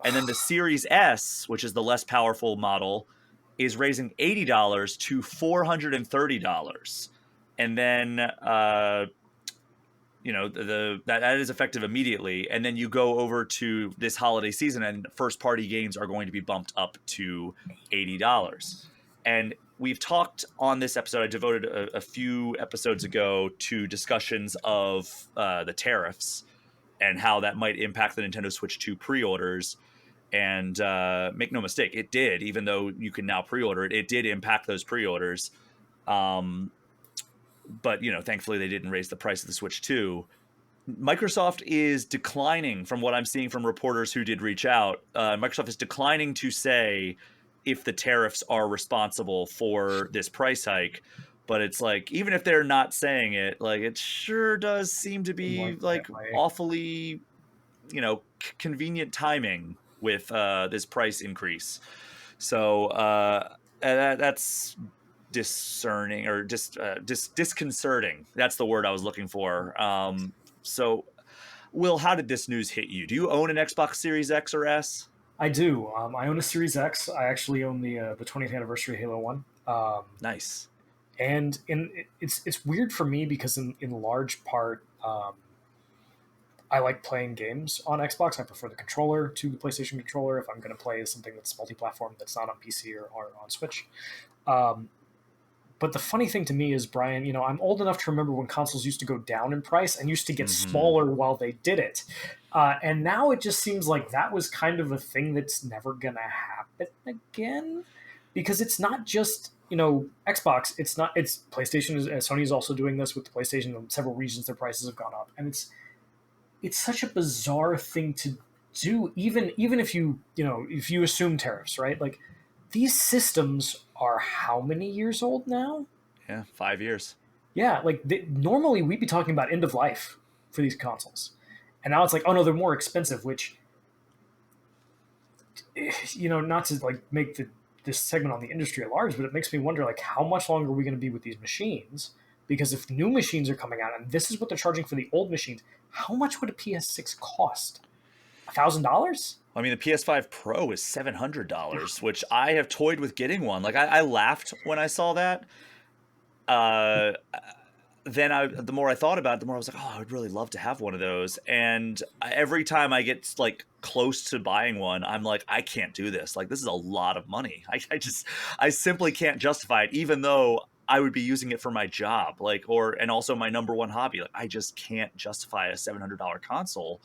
And then the Series S, which is the less powerful model, is raising $80 to $430. And then that is effective immediately. And then you go over to this holiday season, and first party games are going to be bumped up to $80. And we've talked on this episode, I devoted a few episodes ago to discussions of the tariffs and how that might impact the Nintendo Switch 2 pre-orders. And make no mistake, it did. Even though you can now pre-order it, it did impact those pre-orders. But thankfully they didn't raise the price of the Switch 2. Microsoft is declining, from what I'm seeing from reporters who did reach out. Microsoft is declining to say if the tariffs are responsible for this price hike. But it's like, even if they're not saying it, like, it sure does seem to be like awfully, convenient timing with this price increase. So that's discerning, or just disconcerting. That's the word I was looking for. So, Will, how did this news hit you? Do you own an Xbox Series X or S? I do. I own a Series X. I actually own the 20th anniversary Halo 1. Nice. And it's weird for me because in large part, I like playing games on Xbox. I prefer the controller to the PlayStation controller if I'm going to play something that's multi-platform that's not on PC or on Switch. But the funny thing to me is, Brian, I'm old enough to remember when consoles used to go down in price and used to get smaller while they did it. And now it just seems like that was kind of a thing that's never going to happen again. Because it's not just, Xbox. It's PlayStation. Sony is also doing this with the PlayStation. In several regions, their prices have gone up. And it's such a bizarre thing to do, even if if you assume tariffs, right? Like, these systems are how many years old now? Yeah, 5 years. Yeah, like normally we'd be talking about end of life for these consoles, and now it's like, oh no, they're more expensive. Which, not to like make this segment on the industry at large, but it makes me wonder, like, how much longer are we going to be with these machines? Because if new machines are coming out and this is what they're charging for the old machines, how much would a PS6 cost? $1,000? I mean, the PS5 Pro is $700, which I have toyed with getting one. Like, I laughed when I saw that. Then the more I thought about it, the more I was like, oh, I would really love to have one of those. And every time I get like close to buying one, I'm like, I can't do this. Like, this is a lot of money. I simply can't justify it, even though I would be using it for my job, and also my number one hobby. Like, I just can't justify a $700 console.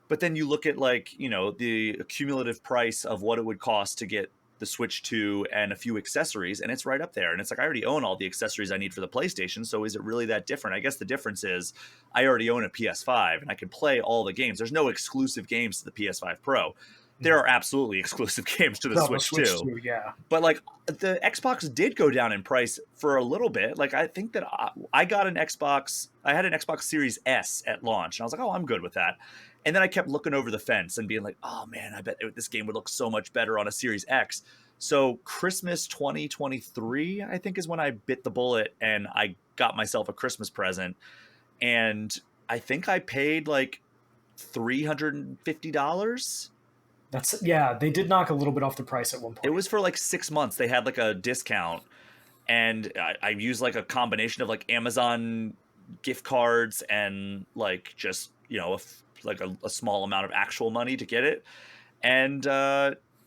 But then you look at the cumulative price of what it would cost to get the Switch 2 and a few accessories, and it's right up there. And it's like, I already own all the accessories I need for the PlayStation, so is it really that different? I guess the difference is I already own a PS5 and I can play all the games. There's no exclusive games to the PS5 Pro. There are absolutely exclusive games to the Switch 2. Yeah. But the Xbox did go down in price for a little bit. Like, I think that I got an Xbox. I had an Xbox Series S at launch, and I was like, oh, I'm good with that. And then I kept looking over the fence and being like, oh man, I bet this game would look so much better on a Series X. So Christmas 2023, I think, is when I bit the bullet and I got myself a Christmas present. And I think I paid like $350. They did knock a little bit off the price at one point. It was for like 6 months. They had like a discount, and I used like a combination of like Amazon gift cards and like just a small amount of actual money to get it. And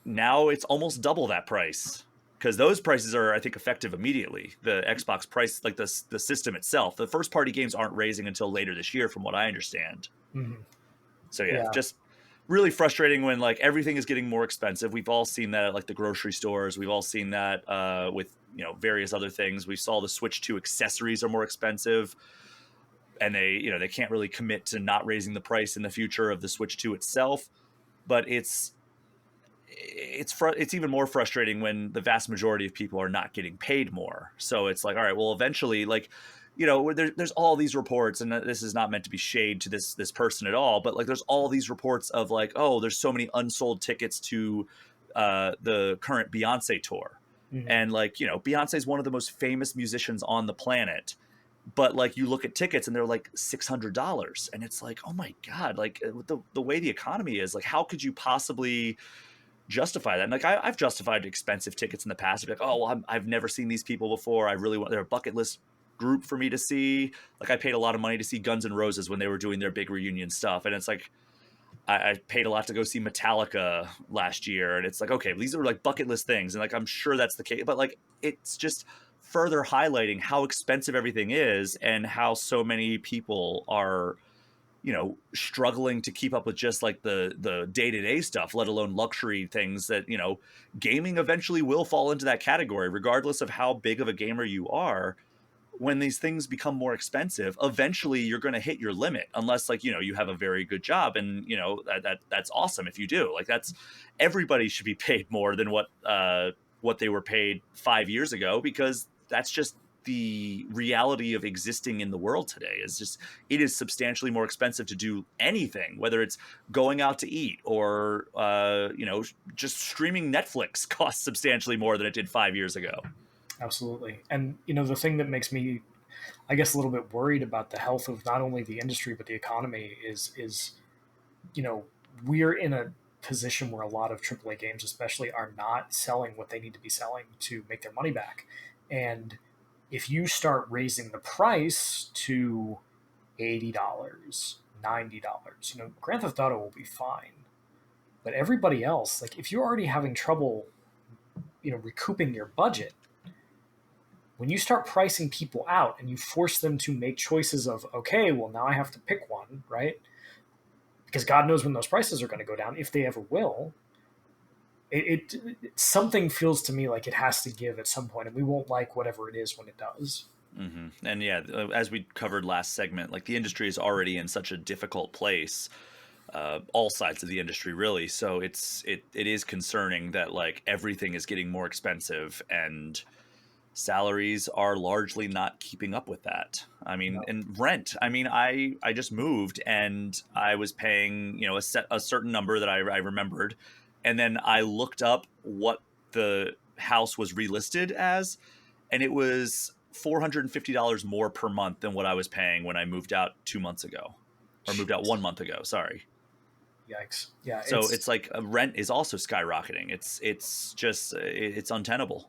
now it's almost double that price, because those prices are, I think, effective immediately. The Xbox price, like the system itself, the first party games aren't raising until later this year, from what I understand. Mm-hmm. So yeah, just really frustrating when like everything is getting more expensive. We've all seen that at like the grocery stores. We've all seen that with various other things. We saw the Switch 2 accessories are more expensive, and they can't really commit to not raising the price in the future of the Switch 2 itself. But it's even more frustrating when the vast majority of people are not getting paid more. So it's like, all right, well, eventually, like, there's all these reports, and this is not meant to be shade to this person at all, but like, there's all these reports of like, oh, there's so many unsold tickets to the current Beyonce tour. Mhm. And like, Beyonce is one of the most famous musicians on the planet. But like you look at tickets and they're like $600, and it's like, oh my God, like with the way the economy is, like how could you possibly justify that? And like I've justified expensive tickets in the past. Like, oh well, I've never seen these people before. I really want, they're a bucket list group for me to see. Like I paid a lot of money to see Guns N' Roses when they were doing their big reunion stuff, and it's like I paid a lot to go see Metallica last year, and it's like, okay, these are like bucket list things, and like I'm sure that's the case, but like it's just further highlighting how expensive everything is and how so many people are struggling to keep up with just like the day-to-day stuff, let alone luxury things that gaming eventually will fall into that category regardless of how big of a gamer you are. When these things become more expensive, eventually you're going to hit your limit, unless like you have a very good job, and that's awesome if you do. Like that's, everybody should be paid more than what they were paid 5 years ago, because that's just the reality of existing in the world today. Is just, it is substantially more expensive to do anything, whether it's going out to eat or just streaming Netflix costs substantially more than it did 5 years ago. Absolutely. And the thing that makes me, I guess, a little bit worried about the health of not only the industry but the economy is you know we're in a position where a lot of AAA games, especially, are not selling what they need to be selling to make their money back. And if you start raising the price to $80, $90, Grand Theft Auto will be fine. But everybody else, like if you're already having trouble, recouping your budget, when you start pricing people out and you force them to make choices of, okay, well, now I have to pick one, right? Because God knows when those prices are going to go down, if they ever will. Something feels to me like it has to give at some point, and we won't like whatever it is when it does. Mm-hmm. And yeah, as we covered last segment, like the industry is already in such a difficult place, all sides of the industry really. So it is concerning that like everything is getting more expensive, and salaries are largely not keeping up with that. I mean, No. and rent. I mean, I just moved and I was paying a certain number that I remembered, and then I looked up what the house was relisted as, and it was $450 more per month than what I was paying when I moved out 2 months ago, or moved out Jeez. 1 month ago. Sorry. Yikes. Yeah, So it's like rent is also skyrocketing. It's just it's untenable.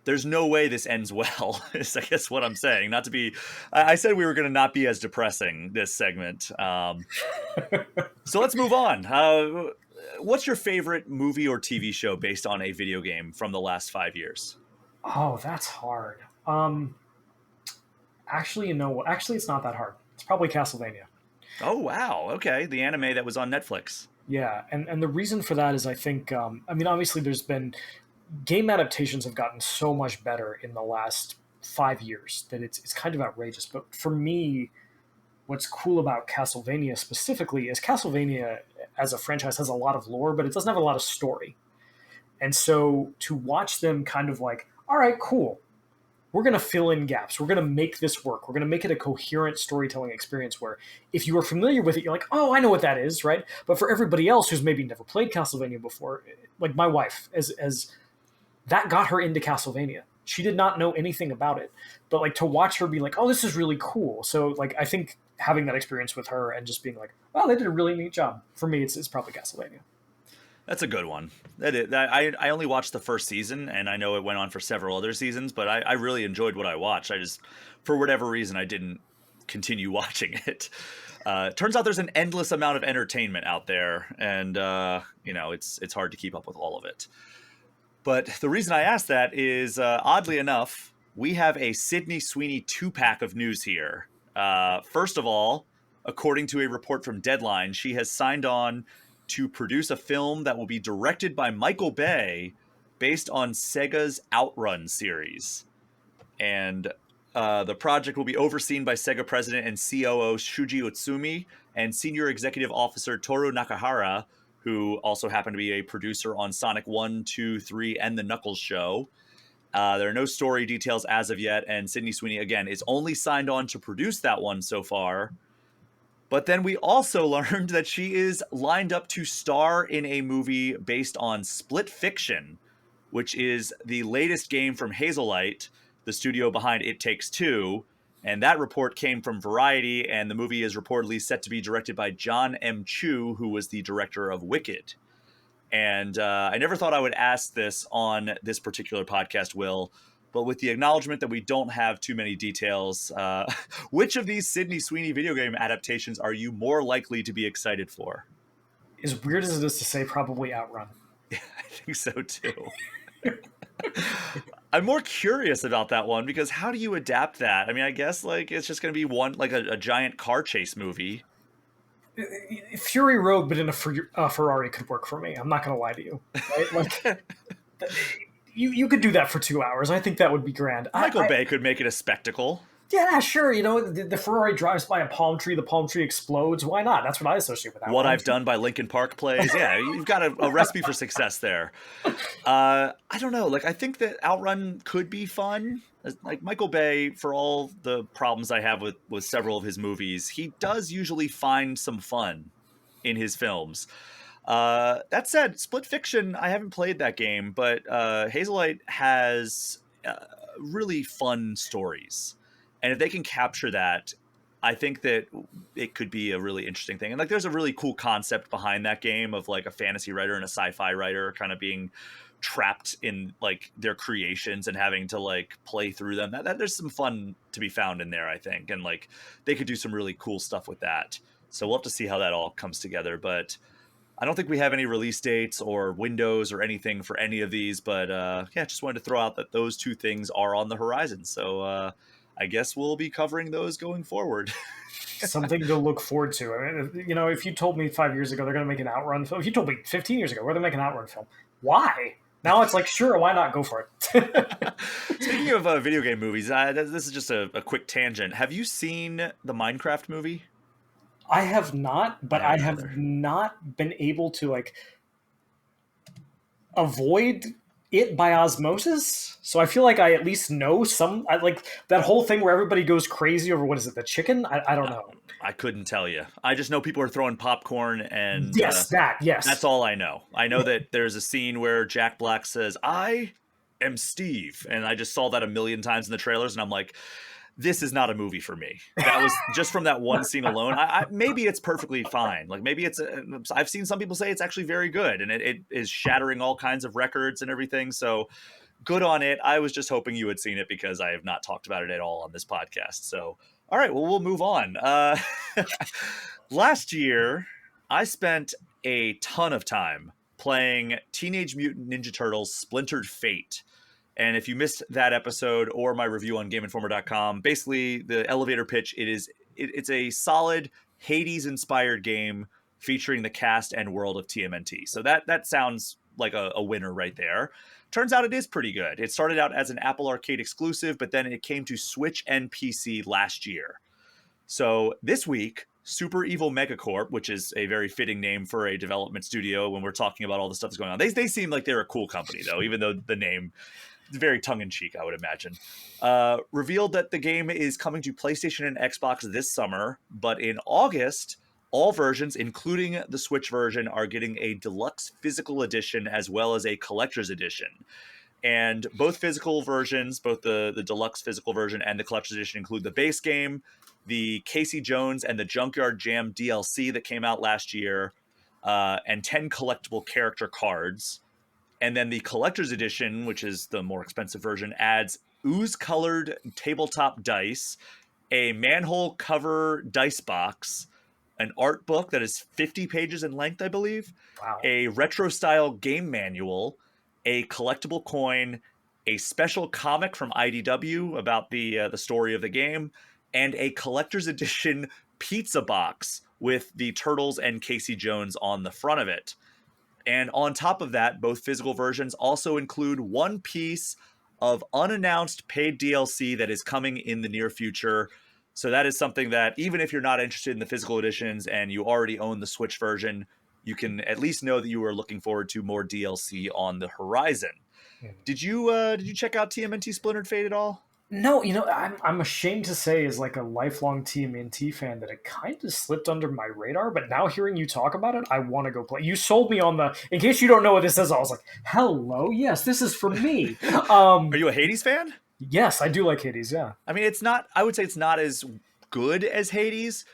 There's no way this ends well. Is I guess what I'm saying. Not to be, I said we were going to not be as depressing this segment. So let's move on. What's your favorite movie or TV show based on a video game from the last 5 years? oh, that's hard. Actually, actually, it's not that hard. It's probably Castlevania. Oh wow, okay, the anime that was on Netflix. Yeah, and the reason for that is I think, I mean, obviously, there's been game adaptations have gotten so much better in the last 5 years that it's kind of outrageous. But for me, what's cool about Castlevania specifically is Castlevania as a franchise has a lot of lore, but it doesn't have a lot of story. And so to watch them kind of like, all right, cool, we're going to fill in gaps. We're going to make this work. We're going to make it a coherent storytelling experience where if you are familiar with it, you're like, oh, I know what that is, right? But for everybody else who's maybe never played Castlevania before, like my wife, as that got her into Castlevania. She did not know anything about it, but like to watch her be like, "Oh, this is really cool." So like I think having that experience with her and just being like, "Oh, they did a really neat job." For me, it's probably Castlevania. That's a good one. I only watched the first season, and I know it went on for several other seasons, but I really enjoyed what I watched. I just, for whatever reason, I didn't continue watching it. Turns out there's an endless amount of entertainment out there, and it's hard to keep up with all of it. But the reason I asked that is, oddly enough, we have a Sydney Sweeney 2-pack of news here. First of all, according to a report from Deadline, she has signed on to produce a film that will be directed by Michael Bay based on Sega's Outrun series. And the project will be overseen by Sega president and COO Shuji Utsumi and senior executive officer Toru Nakahara, who also happened to be a producer on Sonic 1, 2, 3, and The Knuckles Show. There are no story details as of yet, and Sydney Sweeney, again, is only signed on to produce that one so far. But then we also learned that she is lined up to star in a movie based on Split Fiction, which is the latest game from Hazelight, the studio behind It Takes Two. And that report came from Variety, and the movie is reportedly set to be directed by John M. Chu, who was the director of Wicked. And I never thought I would ask this on this particular podcast, Will, but with the acknowledgement that we don't have too many details, which of these Sydney Sweeney video game adaptations are you more likely to be excited for? As weird as it is to say, probably Outrun. I think so too. I'm more curious about that one because how do you adapt that? I mean, I guess like it's just going to be one like a giant car chase movie. Fury Road, but in a Ferrari could work for me. I'm not going to lie to you. Right? Like, you could do that for 2 hours. I think that would be grand. Michael Bay could make it a spectacle. Yeah, sure. You know, the Ferrari drives by a palm tree, the palm tree explodes. Why not? That's what I associate with that. What I've Done by Linkin Park plays. Yeah, you've got a recipe for success there. I don't know. Like, I think that Outrun could be fun. Like, Michael Bay, for all the problems I have with several of his movies, he does usually find some fun in his films. That said, Split Fiction, I haven't played that game, but Hazelight has really fun stories. And if they can capture that, I think that it could be a really interesting thing. And like, there's a really cool concept behind that game of like a fantasy writer and a sci-fi writer kind of being trapped in like their creations and having to like play through them. That there's some fun to be found in there, I think. And like, they could do some really cool stuff with that. So we'll have to see how that all comes together. But I don't think we have any release dates or windows or anything for any of these. But yeah, just wanted to throw out that those two things are on the horizon. So I guess we'll be covering those going forward. Something to look forward to. I mean, you know, if you told me 5 years ago they're going to make an Outrun film, if you told me 15 years ago we're going to make an Outrun film, why? Now it's like, sure, why not? Go for it. Speaking of video game movies, this is just a quick tangent. Have you seen the Minecraft movie? I have not, but I have not been able to like avoid it by osmosis. So I feel like I at least know some, like that whole thing where everybody goes crazy over, what is it, the chicken? I don't know. I couldn't tell you. I just know people are throwing popcorn and yes, that's all I know. I know that there's a scene where Jack Black says, "I am Steve." And I just saw that a million times in the trailers and I'm like, this is not a movie for me. That was just from that one scene alone. Maybe it's perfectly fine. Like maybe I've seen some people say it's actually very good and it is shattering all kinds of records and everything. So good on it. I was just hoping you had seen it because I have not talked about it at all on this podcast. So, all right, well, we'll move on. Last year, I spent a ton of time playing Teenage Mutant Ninja Turtles Splintered Fate. And if you missed that episode or my review on GameInformer.com, basically the elevator pitch, it's a solid Hades-inspired game featuring the cast and world of TMNT. So that sounds like a winner right there. Turns out it is pretty good. It started out as an Apple Arcade exclusive, but then it came to Switch and PC last year. So this week, Super Evil Megacorp, which is a very fitting name for a development studio when we're talking about all the stuff that's going on. They seem like they're a cool company, though, even though the name is very tongue-in-cheek, I would imagine. Revealed that the game is coming to PlayStation and Xbox this summer, but in August, all versions, including the Switch version, are getting a deluxe physical edition as well as a collector's edition. And both physical versions, both the deluxe physical version and the collector's edition, include the base game, the Casey Jones and the Junkyard Jam DLC that came out last year, and 10 collectible character cards. And then the collector's edition, which is the more expensive version, adds ooze-colored tabletop dice, a manhole cover dice box, an art book that is 50 pages in length, I believe, Wow. a retro-style game manual, a collectible coin, a special comic from IDW about the story of the game, and a collector's edition pizza box with the Turtles and Casey Jones on the front of it. And on top of that, both physical versions also include one piece of unannounced paid DLC that is coming in the near future. So that is something that even if you're not interested in the physical editions and you already own the Switch version, you can at least know that you are looking forward to more DLC on the horizon. Did you check out TMNT Splintered Fate at all? No, I'm ashamed to say, as like a lifelong TMNT fan, that it kind of slipped under my radar. But now hearing you talk about it, I want to go play. You sold me on the. In case you don't know what this is, I was like, "Hello, yes, this is for me." Are you a Hades fan? Yes, I do like Hades. Yeah, I mean, it's not. I would say it's not as good as Hades,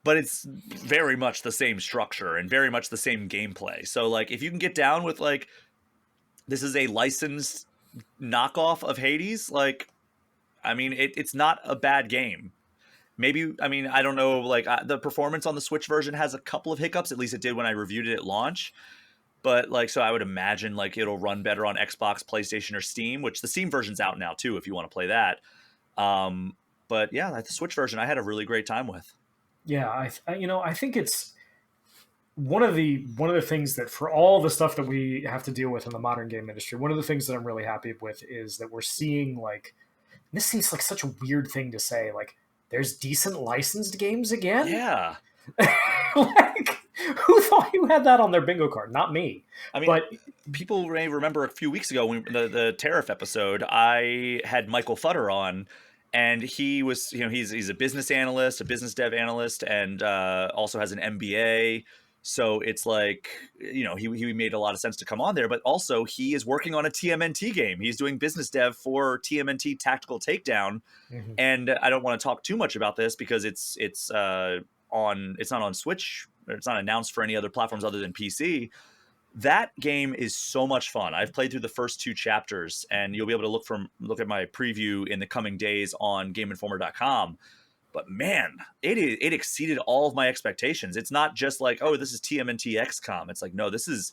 but it's very much the same structure and very much the same gameplay. So, like, if you can get down with like this is a licensed knockoff of Hades, like, I mean, it's not a bad game. Maybe, I mean, I don't know, like the performance on the Switch version has a couple of hiccups. At least it did when I reviewed it at launch. But like, so I would imagine like it'll run better on Xbox, PlayStation, or Steam, which the Steam version's out now too if you want to play that. Um, but yeah, the Switch version I had a really great time with. yeah. I think it's one of the things that, for all the stuff that we have to deal with in the modern game industry, one of the things that I'm really happy with is that we're seeing, like, this seems like such a weird thing to say, like, there's decent licensed games again. Yeah. Like, who thought you had that on their bingo card? Not me. I mean, But people may remember a few weeks ago when the tariff episode, I had Michael Futter on, and he was, he's a business analyst, a business dev analyst, and also has an MBA. So it's like, he made a lot of sense to come on there, but also he is working on a TMNT game. He's doing business dev for TMNT Tactical Takedown, mhm. and I don't want to talk too much about this because it's not on Switch. It's not announced for any other platforms other than PC. That game is so much fun. I've played through the first 2 chapters, and you'll be able to look at my preview in the coming days on GameInformer.com. But man, it exceeded all of my expectations. It's not just like, oh, this is TMNT XCOM. It's like, no, this is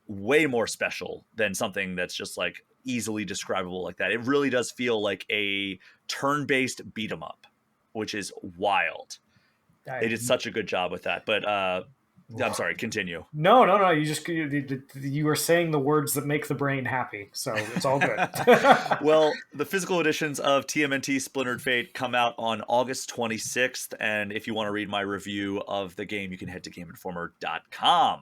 way more special than something that's just like easily describable like that. It really does feel like a turn-based beat 'em up, which is wild. They I, did such a good job with that. But I'm sorry, continue. no, no, no. You were saying the words that make the brain happy, so it's all good. Well, the physical editions of TMNT Splintered Fate come out on August 26th. And if you want to read my review of the game, you can head to GameInformer.com.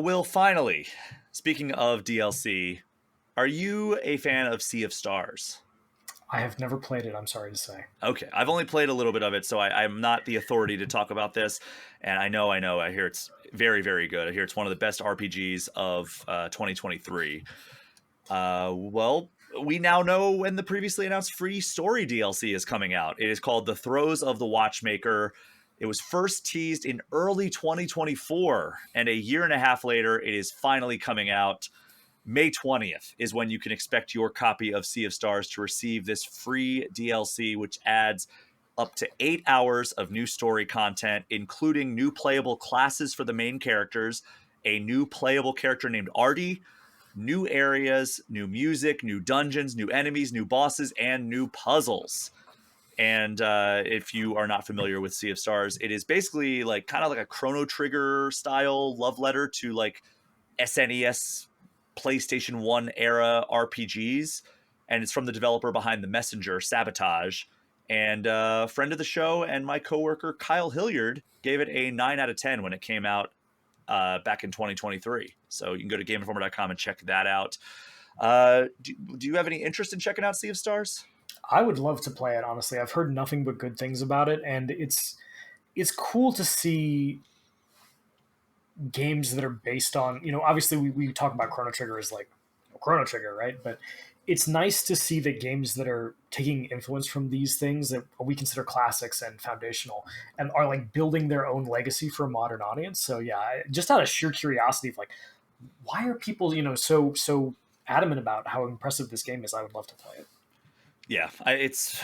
Will, finally, speaking of DLC, are you a fan of Sea of Stars? I have never played it. I'm sorry to say. Okay, I've only played a little bit of it, so I'm not the authority to talk about this. And I know, I hear it's very, very good. I hear it's one of the best RPGs of 2023. Well, we now know when the previously announced free story DLC is coming out. It is called The Throes of the Watchmaker. It was first teased in early 2024, and a year and a half later, it is finally coming out. May 20th is when you can expect your copy of Sea of Stars to receive this free DLC, which adds up to 8 hours of new story content, including new playable classes for the main characters, a new playable character named Artie, new areas, new music, new dungeons, new enemies, new bosses, and new puzzles. And if you are not familiar with Sea of Stars, it is basically like kind of like a Chrono Trigger style love letter to like SNES, PlayStation 1 era RPGs. And it's from the developer behind The Messenger, Sabotage. And friend of the show and my coworker Kyle Hilliard gave it a 9 out of 10 when it came out back in 2023. So you can go to GameInformer.com and check that out. Do you have any interest in checking out Sea of Stars? I would love to play it. Honestly, I've heard nothing but good things about it, and it's cool to see games that are based on, obviously we talk about Chrono Trigger as like Chrono Trigger, right? But it's nice to see that games that are taking influence from these things that we consider classics and foundational, and are like building their own legacy for a modern audience. So yeah, just out of sheer curiosity of like, why are people so adamant about how impressive this game is? I would love to play it. Yeah, it's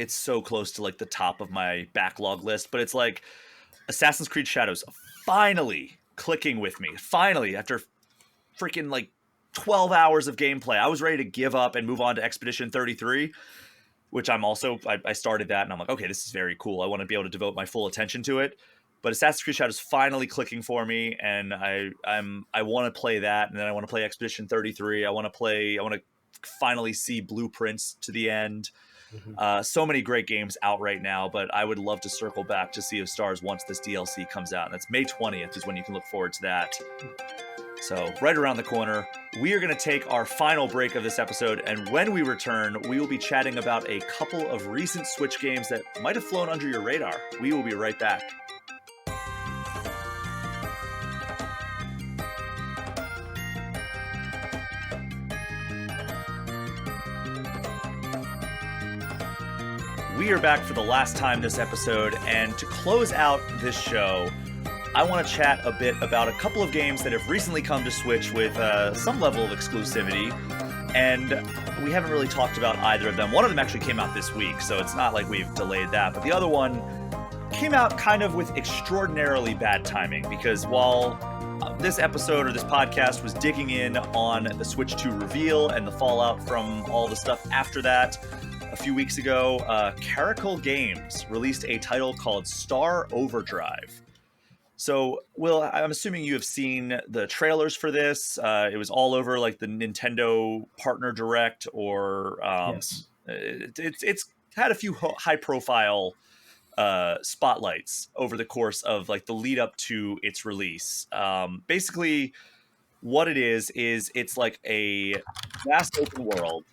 so close to like the top of my backlog list, but it's like Assassin's Creed Shadows finally clicking with me. Finally, after freaking like 12 hours of gameplay, I was ready to give up and move on to Expedition 33, which I started that and I'm like, okay, this is very cool. I want to be able to devote my full attention to it. But Assassin's Creed Shadows finally clicking for me, and I want to play that, and then I want to play Expedition 33. I want to finally see Blueprints to the end. Mm-hmm. So many great games out right now, but I would love to circle back to Sea of Stars once this DLC comes out. And that's May 20th is when you can look forward to that. So, right around the corner, we are going to take our final break of this episode, and when we return, we will be chatting about a couple of recent Switch games that might have flown under your radar. We will be right back. We are back for the last time this episode, and to close out this show, I want to chat a bit about a couple of games that have recently come to Switch with some level of exclusivity, and we haven't really talked about either of them. One of them actually came out this week, so it's not like we've delayed that, but the other one came out kind of with extraordinarily bad timing, because while this episode or this podcast was digging in on the Switch 2 reveal and the fallout from all the stuff after that, a few weeks ago, Caracal Games released a title called Star Overdrive. So, Will, I'm assuming you have seen the trailers for this. It was all over like the Nintendo Partner Direct, or Yes. it's had a few high-profile spotlights over the course of like the lead up to its release. Basically, what it is it's like a vast open world,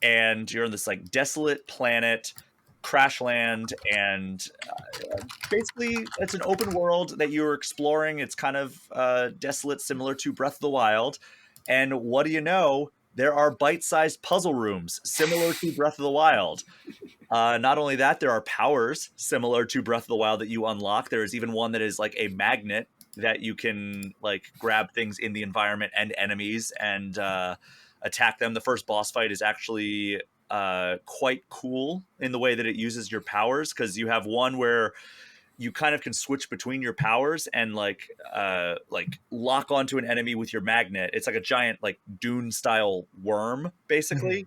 and you're on this like desolate planet, crash land, and basically it's an open world that you're exploring. It's kind of desolate, similar to Breath of the Wild. And what do you know? There are bite-sized puzzle rooms similar to Breath of the Wild. Not only that, there are powers similar to Breath of the Wild that you unlock. There is even one that is like a magnet that you can like grab things in the environment and enemies and attack them. The first boss fight is actually quite cool in the way that it uses your powers, because you have one where you kind of can switch between your powers and like lock onto an enemy with your magnet. It's like a giant like Dune style worm, basically,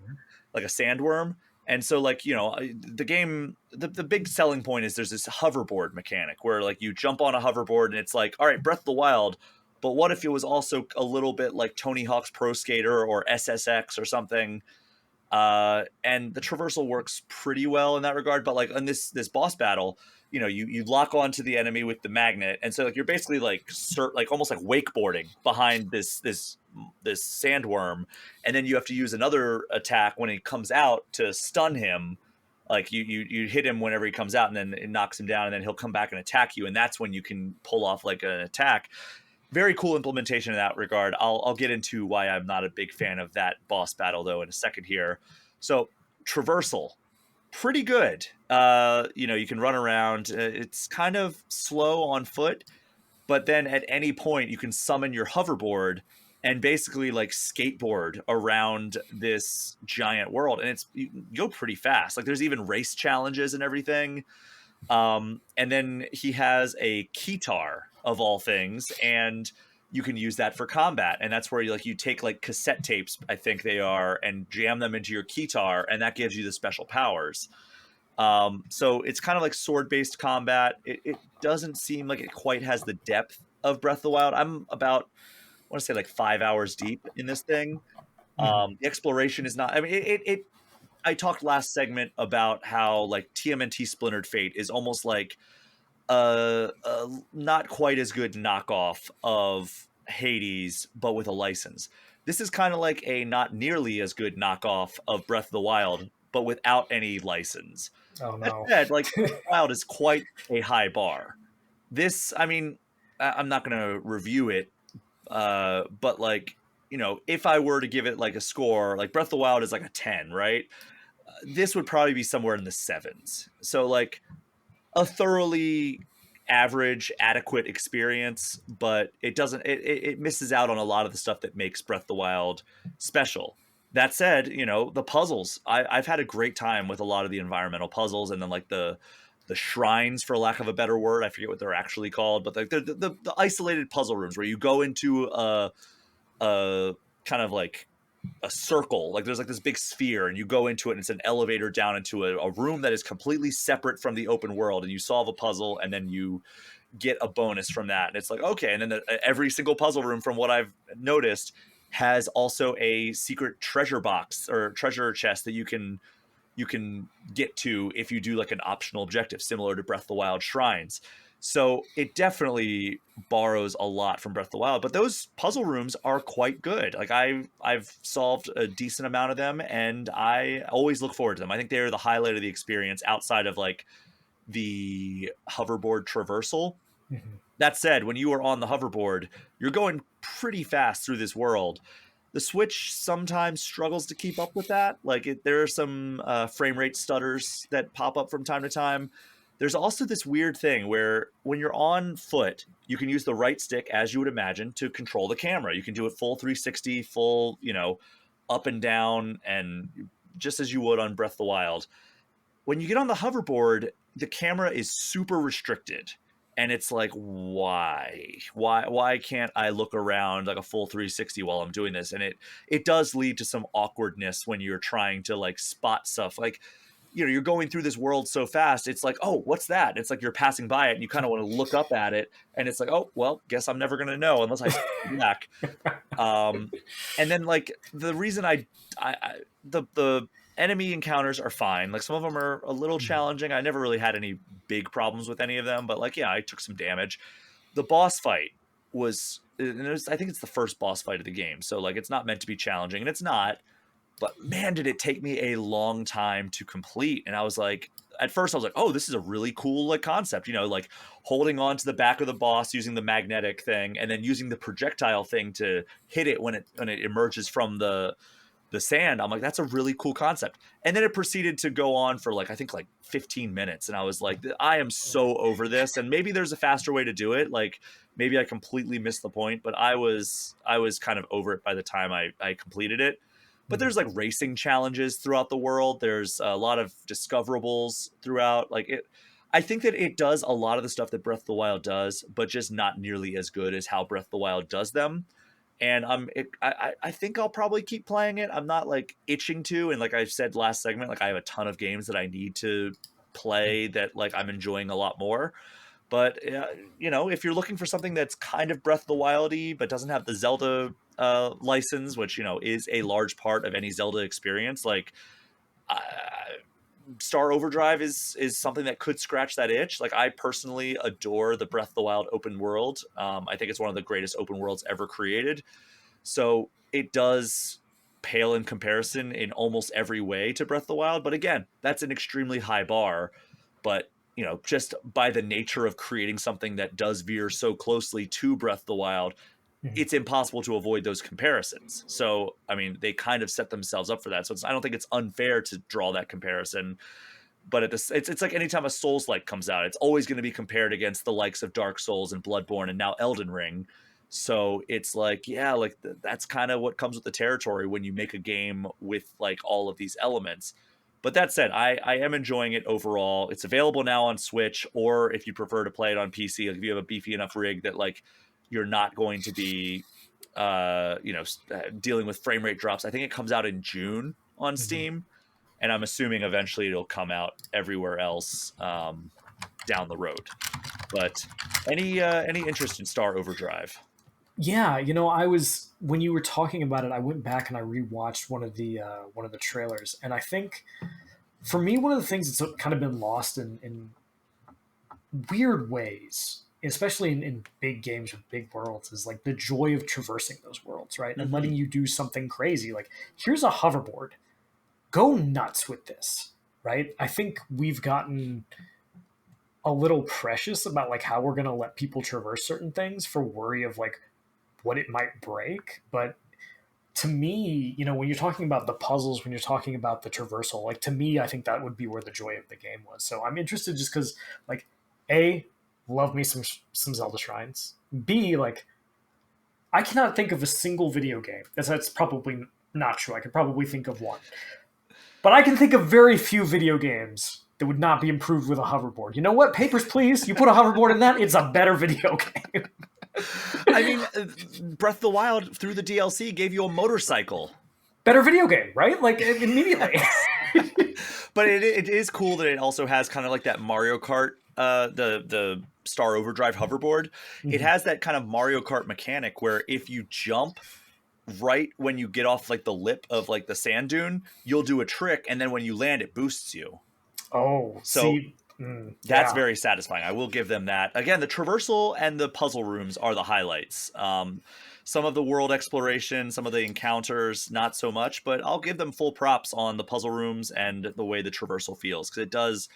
like a sandworm. And so like, you know, the game, the big selling point is there's this hoverboard mechanic where like you jump on a hoverboard and it's like, all right, Breath of the Wild, but what if it was also a little bit like Tony Hawk's Pro Skater or SSX or something? And the traversal works pretty well in that regard. But like in this boss battle, you know, you lock onto the enemy with the magnet, and so like you're basically like almost like wakeboarding behind this sandworm, and then you have to use another attack when he comes out to stun him. Like you hit him whenever he comes out, and then it knocks him down, and then he'll come back and attack you, and that's when you can pull off like an attack. Very cool implementation in that regard. I'll get into why I'm not a big fan of that boss battle though in a second here. So traversal, pretty good. You know, you can run around. It's kind of slow on foot, but then at any point you can summon your hoverboard and basically like skateboard around this giant world, and you go pretty fast. Like there's even race challenges and everything. And then he has a keytar of all things, and you can use that for combat, and that's where you take like cassette tapes, I think they are, and jam them into your keytar, and that gives you the special powers. So it's kind of like sword-based combat. It doesn't seem like it quite has the depth of Breath of the Wild. I'm about, I want to say like 5 hours deep in this thing. The exploration is not, I mean, I talked last segment about how like TMNT Splintered Fate is almost like a not quite as good knockoff of Hades, but with a license. This is kind of like a not nearly as good knockoff of Breath of the Wild, but without any license. Oh That no. said, like Breath of the Wild is quite a high bar. This, I mean, I'm not going to review it, but like, you know, if I were to give it like a score, like Breath of the Wild is like a 10, right? This would probably be somewhere in the 7s. So like a thoroughly average, adequate experience, but it misses out on a lot of the stuff that makes Breath of the Wild special. That said, you know, the puzzles, I've had a great time with a lot of the environmental puzzles, and then like the shrines, for lack of a better word, I forget what they're actually called, but like the isolated puzzle rooms where you go into a kind of like a circle, like there's like this big sphere, and you go into it, and it's an elevator down into a room that is completely separate from the open world, and you solve a puzzle, and then you get a bonus from that, and it's like, okay. And then every single puzzle room, from what I've noticed, has also a secret treasure box or treasure chest that you can get to if you do like an optional objective, similar to Breath of the Wild shrines. So it definitely borrows a lot from Breath of the Wild, but those puzzle rooms are quite good. Like I've solved a decent amount of them, and I always look forward to them. I think they're the highlight of the experience outside of like the hoverboard traversal. Mhm. That said, when you are on the hoverboard, you're going pretty fast through this world. The Switch sometimes struggles to keep up with that. There are some frame rate stutters that pop up from time to time. There's also this weird thing where when you're on foot, you can use the right stick, as you would imagine, to control the camera. You can do it full 360, full, up and down, and just as you would on Breath of the Wild. When you get on the hoverboard, the camera is super restricted. And it's like, why can't I look around like a full 360 while I'm doing this? And it does lead to some awkwardness when you're trying to like spot stuff. Like, you're going through this world so fast. It's like, oh, what's that? It's like you're passing by it and you kind of want to look up at it. And it's like, oh, well, guess I'm never going to know unless I step back. And then like the reason the enemy encounters are fine. Like some of them are a little challenging. I never really had any big problems with any of them, but like, yeah, I took some damage. The boss fight was, I think it's the first boss fight of the game. So like, it's not meant to be challenging, and it's not, but man, did it take me a long time to complete. And I was like, at first I was like, oh, this is a really cool like concept, like holding on to the back of the boss using the magnetic thing and then using the projectile thing to hit it when it emerges from the sand. I'm like, that's a really cool concept. And then it proceeded to go on for like, I think like 15 minutes. And I was like, I am so over this. And maybe there's a faster way to do it. Like maybe I completely missed the point, but I was kind of over it by the time I completed it. But there's like racing challenges throughout the world. There's a lot of discoverables throughout. I think that it does a lot of the stuff that Breath of the Wild does, but just not nearly as good as how Breath of the Wild does them. And I think I'll probably keep playing it. I'm not like itching to, and like I said last segment, like I have a ton of games that I need to play that like I'm enjoying a lot more. But if you're looking for something that's kind of Breath of the Wildy but doesn't have the Zelda license, which is a large part of any Zelda experience, like uh, Star Overdrive is something that could scratch that itch. Like I personally adore the Breath of the Wild open world. I think it's one of the greatest open worlds ever created. So it does pale in comparison in almost every way to Breath of the Wild. But again, that's an extremely high bar. But just by the nature of creating something that does veer so closely to Breath of the Wild, it's impossible to avoid those comparisons. So, I mean, they kind of set themselves up for that. So I don't think it's unfair to draw that comparison. But it's like anytime a Souls-like comes out, it's always going to be compared against the likes of Dark Souls and Bloodborne and now Elden Ring. So it's like, yeah, like that's kind of what comes with the territory when you make a game with like all of these elements. But that said, I am enjoying it overall. It's available now on Switch, or if you prefer to play it on PC, like if you have a beefy enough rig that like you're not going to be dealing with frame rate drops. I think it comes out in June on Steam, and I'm assuming eventually it'll come out everywhere else down the road. But any interest in Star Overdrive? Yeah, I was when you were talking about it, I went back and I rewatched one of the trailers, and I think for me, one of the things that's kind of been lost in weird ways, especially in big games with big worlds, is like the joy of traversing those worlds, right? And letting you do something crazy. Like, here's a hoverboard. Go nuts with this, right? I think we've gotten a little precious about like how we're going to let people traverse certain things for worry of like what it might break. But to me, when you're talking about the puzzles, when you're talking about the traversal, like to me, I think that would be where the joy of the game was. So I'm interested just because, like, A, love me some Zelda shrines. B, like, I cannot think of a single video game. That's probably not true. I could probably think of one. But I can think of very few video games that would not be improved with a hoverboard. You know what? Papers, please. You put a hoverboard in that, it's a better video game. I mean, Breath of the Wild through the DLC gave you a motorcycle. Better video game, right? Like, immediately. But it is cool that it also has kind of like that Mario Kart, the Star Overdrive hoverboard. It has that kind of Mario Kart mechanic where if you jump right when you get off like the lip of like the sand dune, you'll do a trick, and then when you land, it boosts you. Oh, So see, That's Yeah. very satisfying. I will give them that. Again, the traversal and the puzzle rooms are the highlights. Some of the world exploration, some of the encounters, not so much, but I'll give them full props on the puzzle rooms and the way the traversal feels, because it does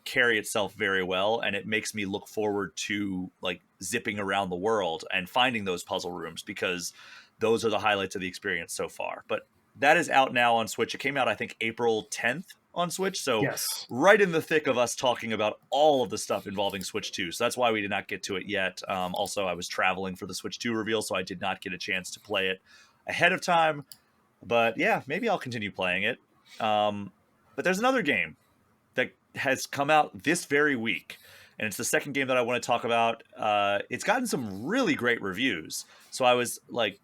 carry itself very well, and it makes me look forward to like zipping around the world and finding those puzzle rooms, because those are the highlights of the experience so far. But that is out now on Switch. It came out, I think, April 10th on Switch, so Yes. right in the thick of us talking about all of the stuff involving Switch 2. So that's why we did not get to it yet. Also, I was traveling for the Switch 2 reveal, so I did not get a chance to play it ahead of time. But yeah, maybe I'll continue playing it. But there's another game that has come out this very week, and it's the second game that I want to talk about. It's gotten some really great reviews, so I was like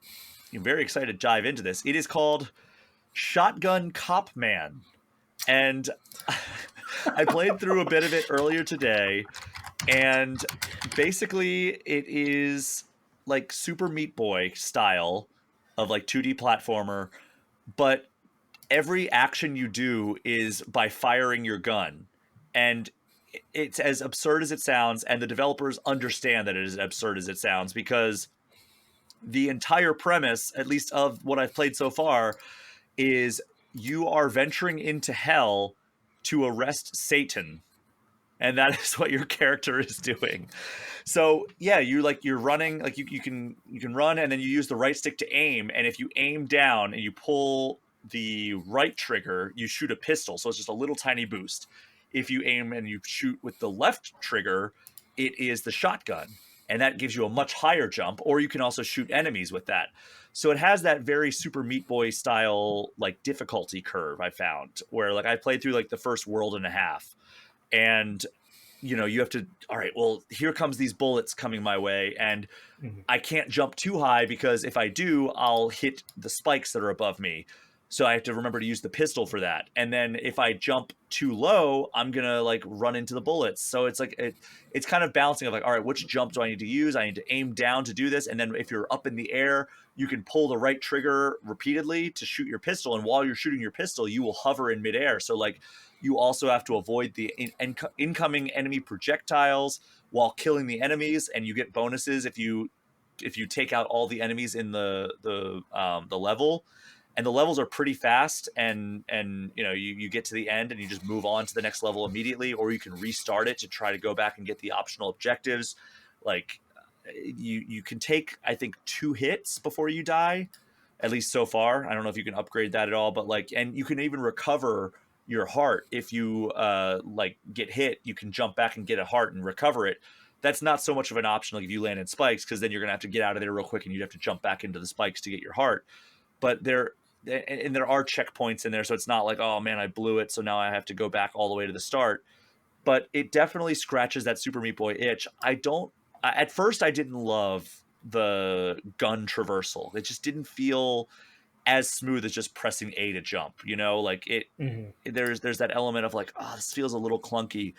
very excited to dive into this. It is called Shotgun Cop Man, and I played through a bit of it earlier today, and basically it is like Super Meat Boy style of like 2D platformer, but every action you do is by firing your gun. And it's as absurd as it sounds, and the developers understand that it is as absurd as it sounds, because the entire premise, at least of what I've played so far, is you are venturing into hell to arrest Satan, and that is what your character is doing. So yeah, you're running, like you can run, and then you use the right stick to aim, and if you aim down and you pull the right trigger, you shoot a pistol, so it's just a little tiny boost. If you aim and you shoot with the left trigger, it is the shotgun, and that gives you a much higher jump, or you can also shoot enemies with that. So it has that very Super Meat Boy style like difficulty curve, I found, where like I played through like the first world and a half, and you have to, all right, well, here comes these bullets coming my way, and Mhm. I can't jump too high, because if I do, I'll hit the spikes that are above me. So I have to remember to use the pistol for that. And then if I jump too low, I'm gonna like run into the bullets. So it's like it's kind of balancing of like, all right, which jump do I need to use? I need to aim down to do this. And then if you're up in the air, you can pull the right trigger repeatedly to shoot your pistol. And while you're shooting your pistol, you will hover in midair. So like you also have to avoid the incoming enemy projectiles while killing the enemies, and you get bonuses if you take out all the enemies in the level. And the levels are pretty fast, and you get to the end and you just move on to the next level immediately, or you can restart it to try to go back and get the optional objectives. Like you can take, I think, 2 hits before you die, at least so far. I don't know if you can upgrade that at all, but like, and you can even recover your heart if you like get hit. You can jump back and get a heart and recover it. That's not so much of an option like if you land in spikes, because then you're gonna have to get out of there real quick and you'd have to jump back into the spikes to get your heart. But there are checkpoints in there, so it's not like, oh man, I blew it, so now I have to go back all the way to the start. But it definitely scratches that Super Meat Boy itch. At first I didn't love the gun traversal. It just didn't feel as smooth as just pressing A to jump. Like Mhm. there's that element of like, oh, this feels a little clunky.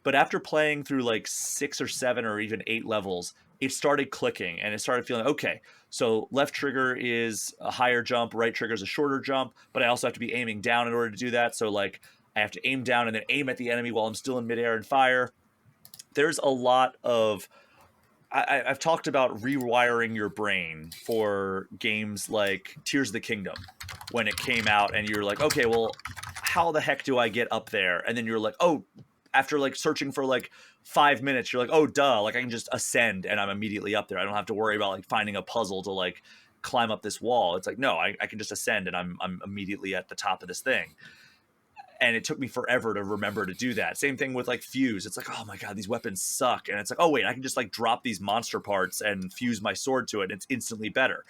But after playing through like 6 or 7 or even 8 levels, it started clicking, and it started feeling okay. So left trigger is a higher jump, right trigger is a shorter jump, but I also have to be aiming down in order to do that. So like I have to aim down and then aim at the enemy while I'm still in midair and fire. There's a lot of I've talked about rewiring your brain for games like Tears of the Kingdom when it came out, and you're like, okay, well, how the heck do I get up there? And then you're like, oh, after like searching for like 5 minutes, you're like, oh, duh, like I can just ascend and I'm immediately up there. I don't have to worry about like finding a puzzle to like climb up this wall. It's like, no, I can just ascend and I'm immediately at the top of this thing. And it took me forever to remember to do that. Same thing with like fuse. It's like, oh my god, these weapons suck. And it's like, oh wait, I can just like drop these monster parts and fuse my sword to it, and it's instantly better.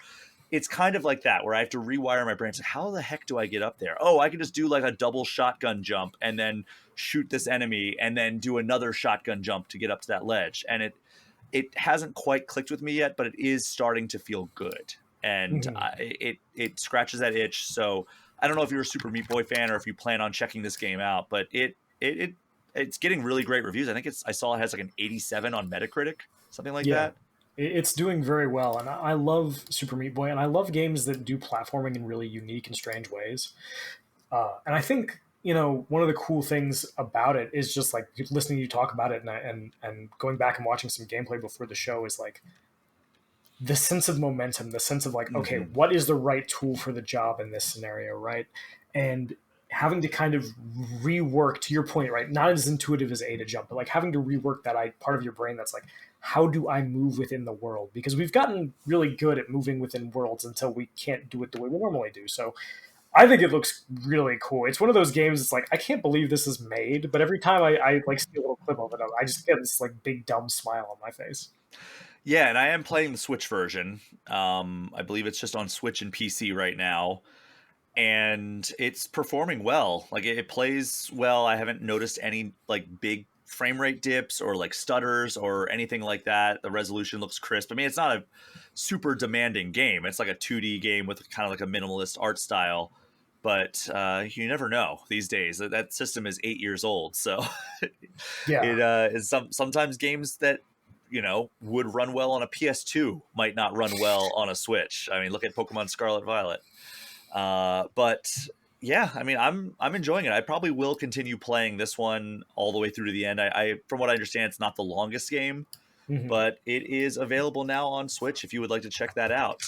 It's kind of like that, where I have to rewire my brain. It's like, how the heck do I get up there? Oh, I can just do like a double shotgun jump and then shoot this enemy and then do another shotgun jump to get up to that ledge. And it hasn't quite clicked with me yet, but it is starting to feel good, and Mhm. it scratches that itch. So I don't know if you're a Super Meat Boy fan or if you plan on checking this game out, but it's getting really great reviews. I think I saw it has like an 87 on Metacritic, something like Yeah. that. It's doing very well, and I love Super Meat Boy, and I love games that do platforming in really unique and strange ways. And I think one of the cool things about it is just like listening to you talk about it, and going back and watching some gameplay before the show is like the sense of momentum, the sense of like, okay, Hmm. what is the right tool for the job in this scenario, right? And having to kind of rework, to your point, right? Not as intuitive as A to jump, but like having to rework that part of your brain that's like, how do I move within the world? Because we've gotten really good at moving within worlds until we can't do it the way we normally do. So I think it looks really cool. It's one of those games. It's like I can't believe this is made, but every time I like see a little clip of it, I just get this like big dumb smile on my face. Yeah, and I am playing the Switch version. I believe it's just on Switch and PC right now, and it's performing well. Like it plays well. I haven't noticed any like big frame rate dips or like stutters or anything like that. The resolution looks crisp. I mean, it's not a super demanding game. It's like a 2D game with kind of like a minimalist art style. But you never know these days. That system is 8 years old, so Yeah, it is sometimes games that would run well on a PS2 might not run well on a Switch. I mean, look at Pokemon Scarlet Violet. But yeah, I mean, I'm enjoying it. I probably will continue playing this one all the way through to the end. I from what I understand, it's not the longest game, hmm but it is available now on Switch if you would like to check that out.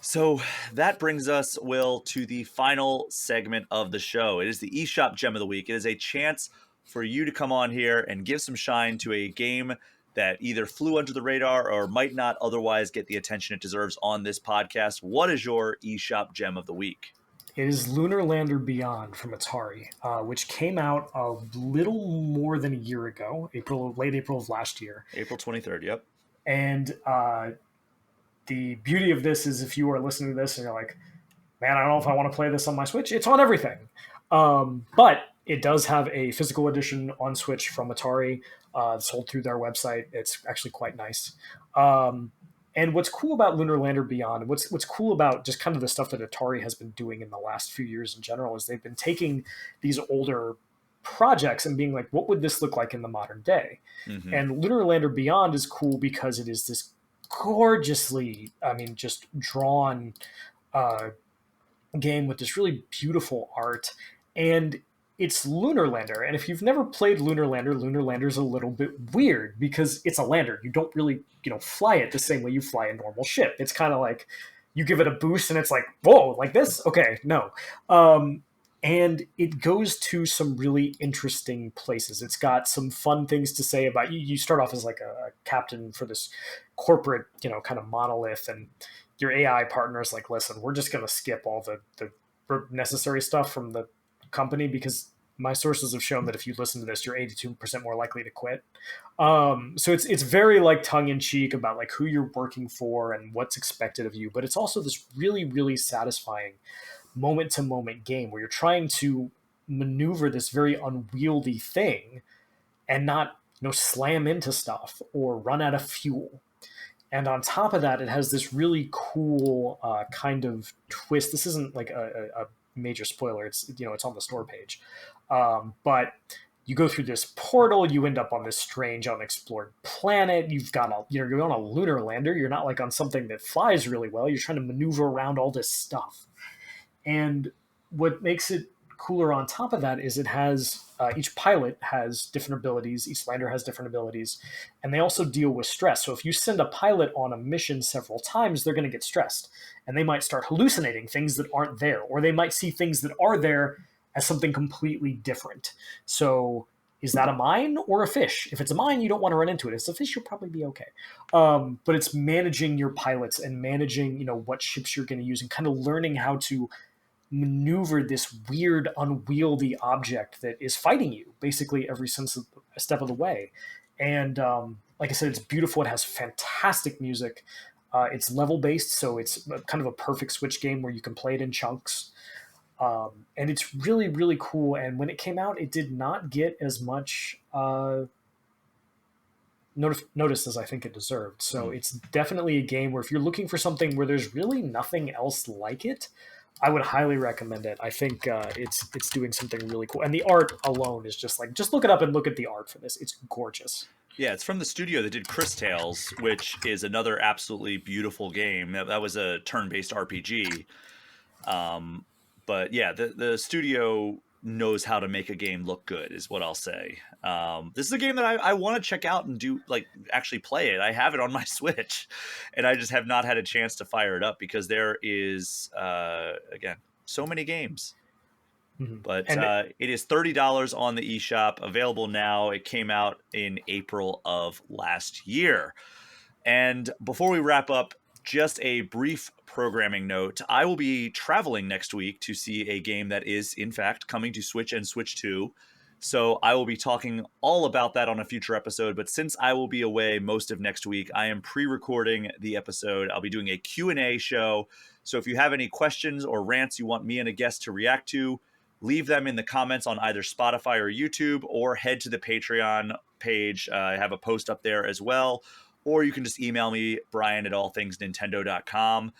So that brings us, Will, to the final segment of the show. It is the eShop Gem of the Week. It is a chance for you to come on here and give some shine to a game that either flew under the radar or might not otherwise get the attention it deserves on this podcast. What is your eShop Gem of the Week? it is Lunar Lander Beyond from Atari, which came out a little more than a year ago, late April of last year. April 23rd. Yep. And the beauty of this is, if you are listening to this and you're like, man, I don't know if I want to play this on my Switch, it's on everything. But it does have a physical edition on Switch from Atari, sold through their website. It's actually quite nice. And what's cool about Lunar Lander Beyond, what's cool about just kind of the stuff that Atari has been doing in the last few years in general, is they've been taking these older projects and being like, what would this look like in the modern day? Mm-hmm. And Lunar Lander Beyond is cool because it is this gorgeously, I mean, just drawn uh, game with this really beautiful art, and it's Lunar Lander. And if you've never played Lunar Lander's a little bit weird because it's a lander. You don't really, fly it the same way you fly a normal ship. It's kind of like you give it a boost and it's like, whoa, like this? Okay, no. And it goes to some really interesting places. It's got some fun things to say about you. You start off as like a captain for this corporate, kind of monolith, and your AI partner is like, listen, we're just going to skip all the necessary stuff from the company because my sources have shown that if you listen to this, you're 82% more likely to quit. So it's very like tongue in cheek about like who you're working for and what's expected of you, but it's also this really, really satisfying moment to moment game where you're trying to maneuver this very unwieldy thing and not, slam into stuff or run out of fuel. And on top of that, it has this really cool kind of twist. This isn't like a major spoiler. It's on the store page, but you go through this portal. You end up on this strange unexplored planet. You're on a lunar lander. You're not like on something that flies really well. You're trying to maneuver around all this stuff. And what makes it cooler on top of that is it has each pilot has different abilities, each lander has different abilities, and they also deal with stress. So if you send a pilot on a mission several times, they're going to get stressed, and they might start hallucinating things that aren't there, or they might see things that are there as something completely different. So is that a mine or a fish? If it's a mine, you don't want to run into it. If it's a fish, you'll probably be okay. But it's managing your pilots and managing, what ships you're going to use, and kind of learning how to maneuver this weird, unwieldy object that is fighting you basically every step of the way. And like I said, it's beautiful. It has fantastic music. It's level based, so it's kind of a perfect Switch game where you can play it in chunks. And it's really, really cool. And when it came out, it did not get as much notice as I think it deserved. So Mm. it's definitely a game where if you're looking for something where there's really nothing else like it, I would highly recommend it. I think it's doing something really cool, and the art alone is just look it up and look at the art for this. It's gorgeous. Yeah, it's from the studio that did Chris Tales, which is another absolutely beautiful game. That was a turn-based RPG. But yeah, the studio knows how to make a game look good, is what I'll say. This is a game that I want to check out and do, like, actually play it. I have it on my Switch, and I just have not had a chance to fire it up because there is, again, so many games. Mm-hmm. But it is $30 on the eShop, available now. It came out in April of last year. And before we wrap up, just a brief programming note. I will be traveling next week to see a game that is, in fact, coming to Switch and Switch 2. So I will be talking all about that on a future episode. But since I will be away most of next week, I am pre-recording the episode. I'll be doing a Q&A show. So if you have any questions or rants you want me and a guest to react to, leave them in the comments on either Spotify or YouTube, or head to the Patreon page. I have a post up there as well. Or you can just email me, brian@allthingsnintendo.com.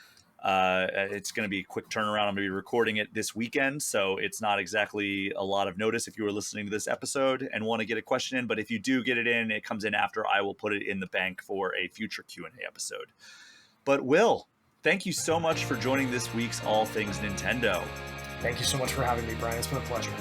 It's going to be a quick turnaround. I'm going to be recording it this weekend, so it's not exactly a lot of notice if you were listening to this episode and want to get a question in. But if you do get it in, it comes in after. I will put it in the bank for a future Q&A episode. But Will, thank you so much for joining this week's All Things Nintendo. Thank you so much for having me, Brian. It's been a pleasure.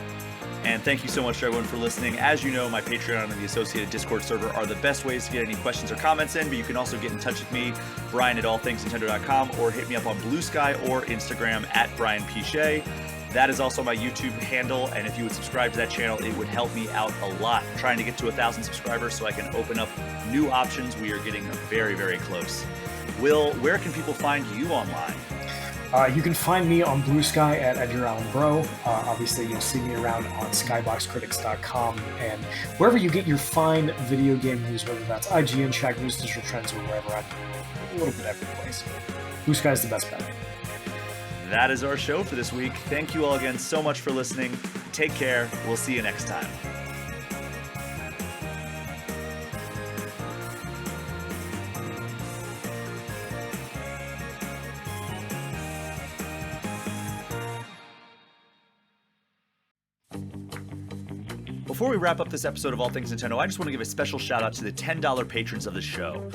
And thank you so much to everyone for listening. As you know, my Patreon and the associated Discord server are the best ways to get any questions or comments in, but you can also get in touch with me, brian@allthingsnintendo.com, or hit me up on Blue Sky or Instagram @BrianPichet. That is also my YouTube handle, and if you would subscribe to that channel, it would help me out a lot. I'm trying to get to 1,000 subscribers so I can open up new options. We are getting very, very close. Will, where can people find you online? You can find me on Blue Sky at Edgar Allan Bro. Obviously, you'll see me around on skyboxcritics.com and wherever you get your fine video game news, whether that's IGN, Shag News, Digital Trends, or wherever. I'm a little bit every place. Blue Sky is the best bet. That is our show for this week. Thank you all again so much for listening. Take care. We'll see you next time. Before we wrap up this episode of All Things Nintendo, I just want to give a special shout out to the $10 patrons of the show.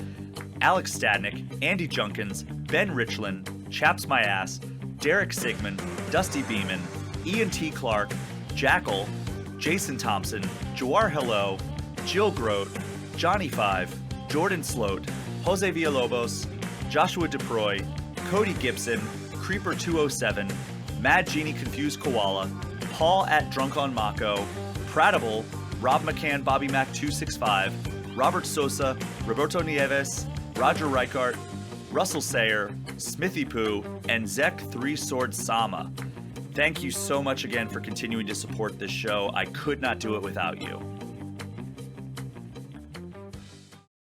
Alex Stadnick, Andy Junkins, Ben Richland, Chaps My Ass, Derek Sigmund, Dusty Beeman, Ian T. Clark, Jackal, Jason Thompson, Jawar Hello, Jill Grote, Johnny Five, Jordan Sloat, Jose Villalobos, Joshua DeProy, Cody Gibson, Creeper207, Mad Genie Confused Koala, Paul @DrunkOnMako, Pratable, Rob McCann, Bobby Mac 265, Robert Sosa, Roberto Nieves, Roger Reichart, Russell Sayer, Smithy Poo, and Zek 3 Sword Sama. Thank you so much again for continuing to support this show. I could not do it without you.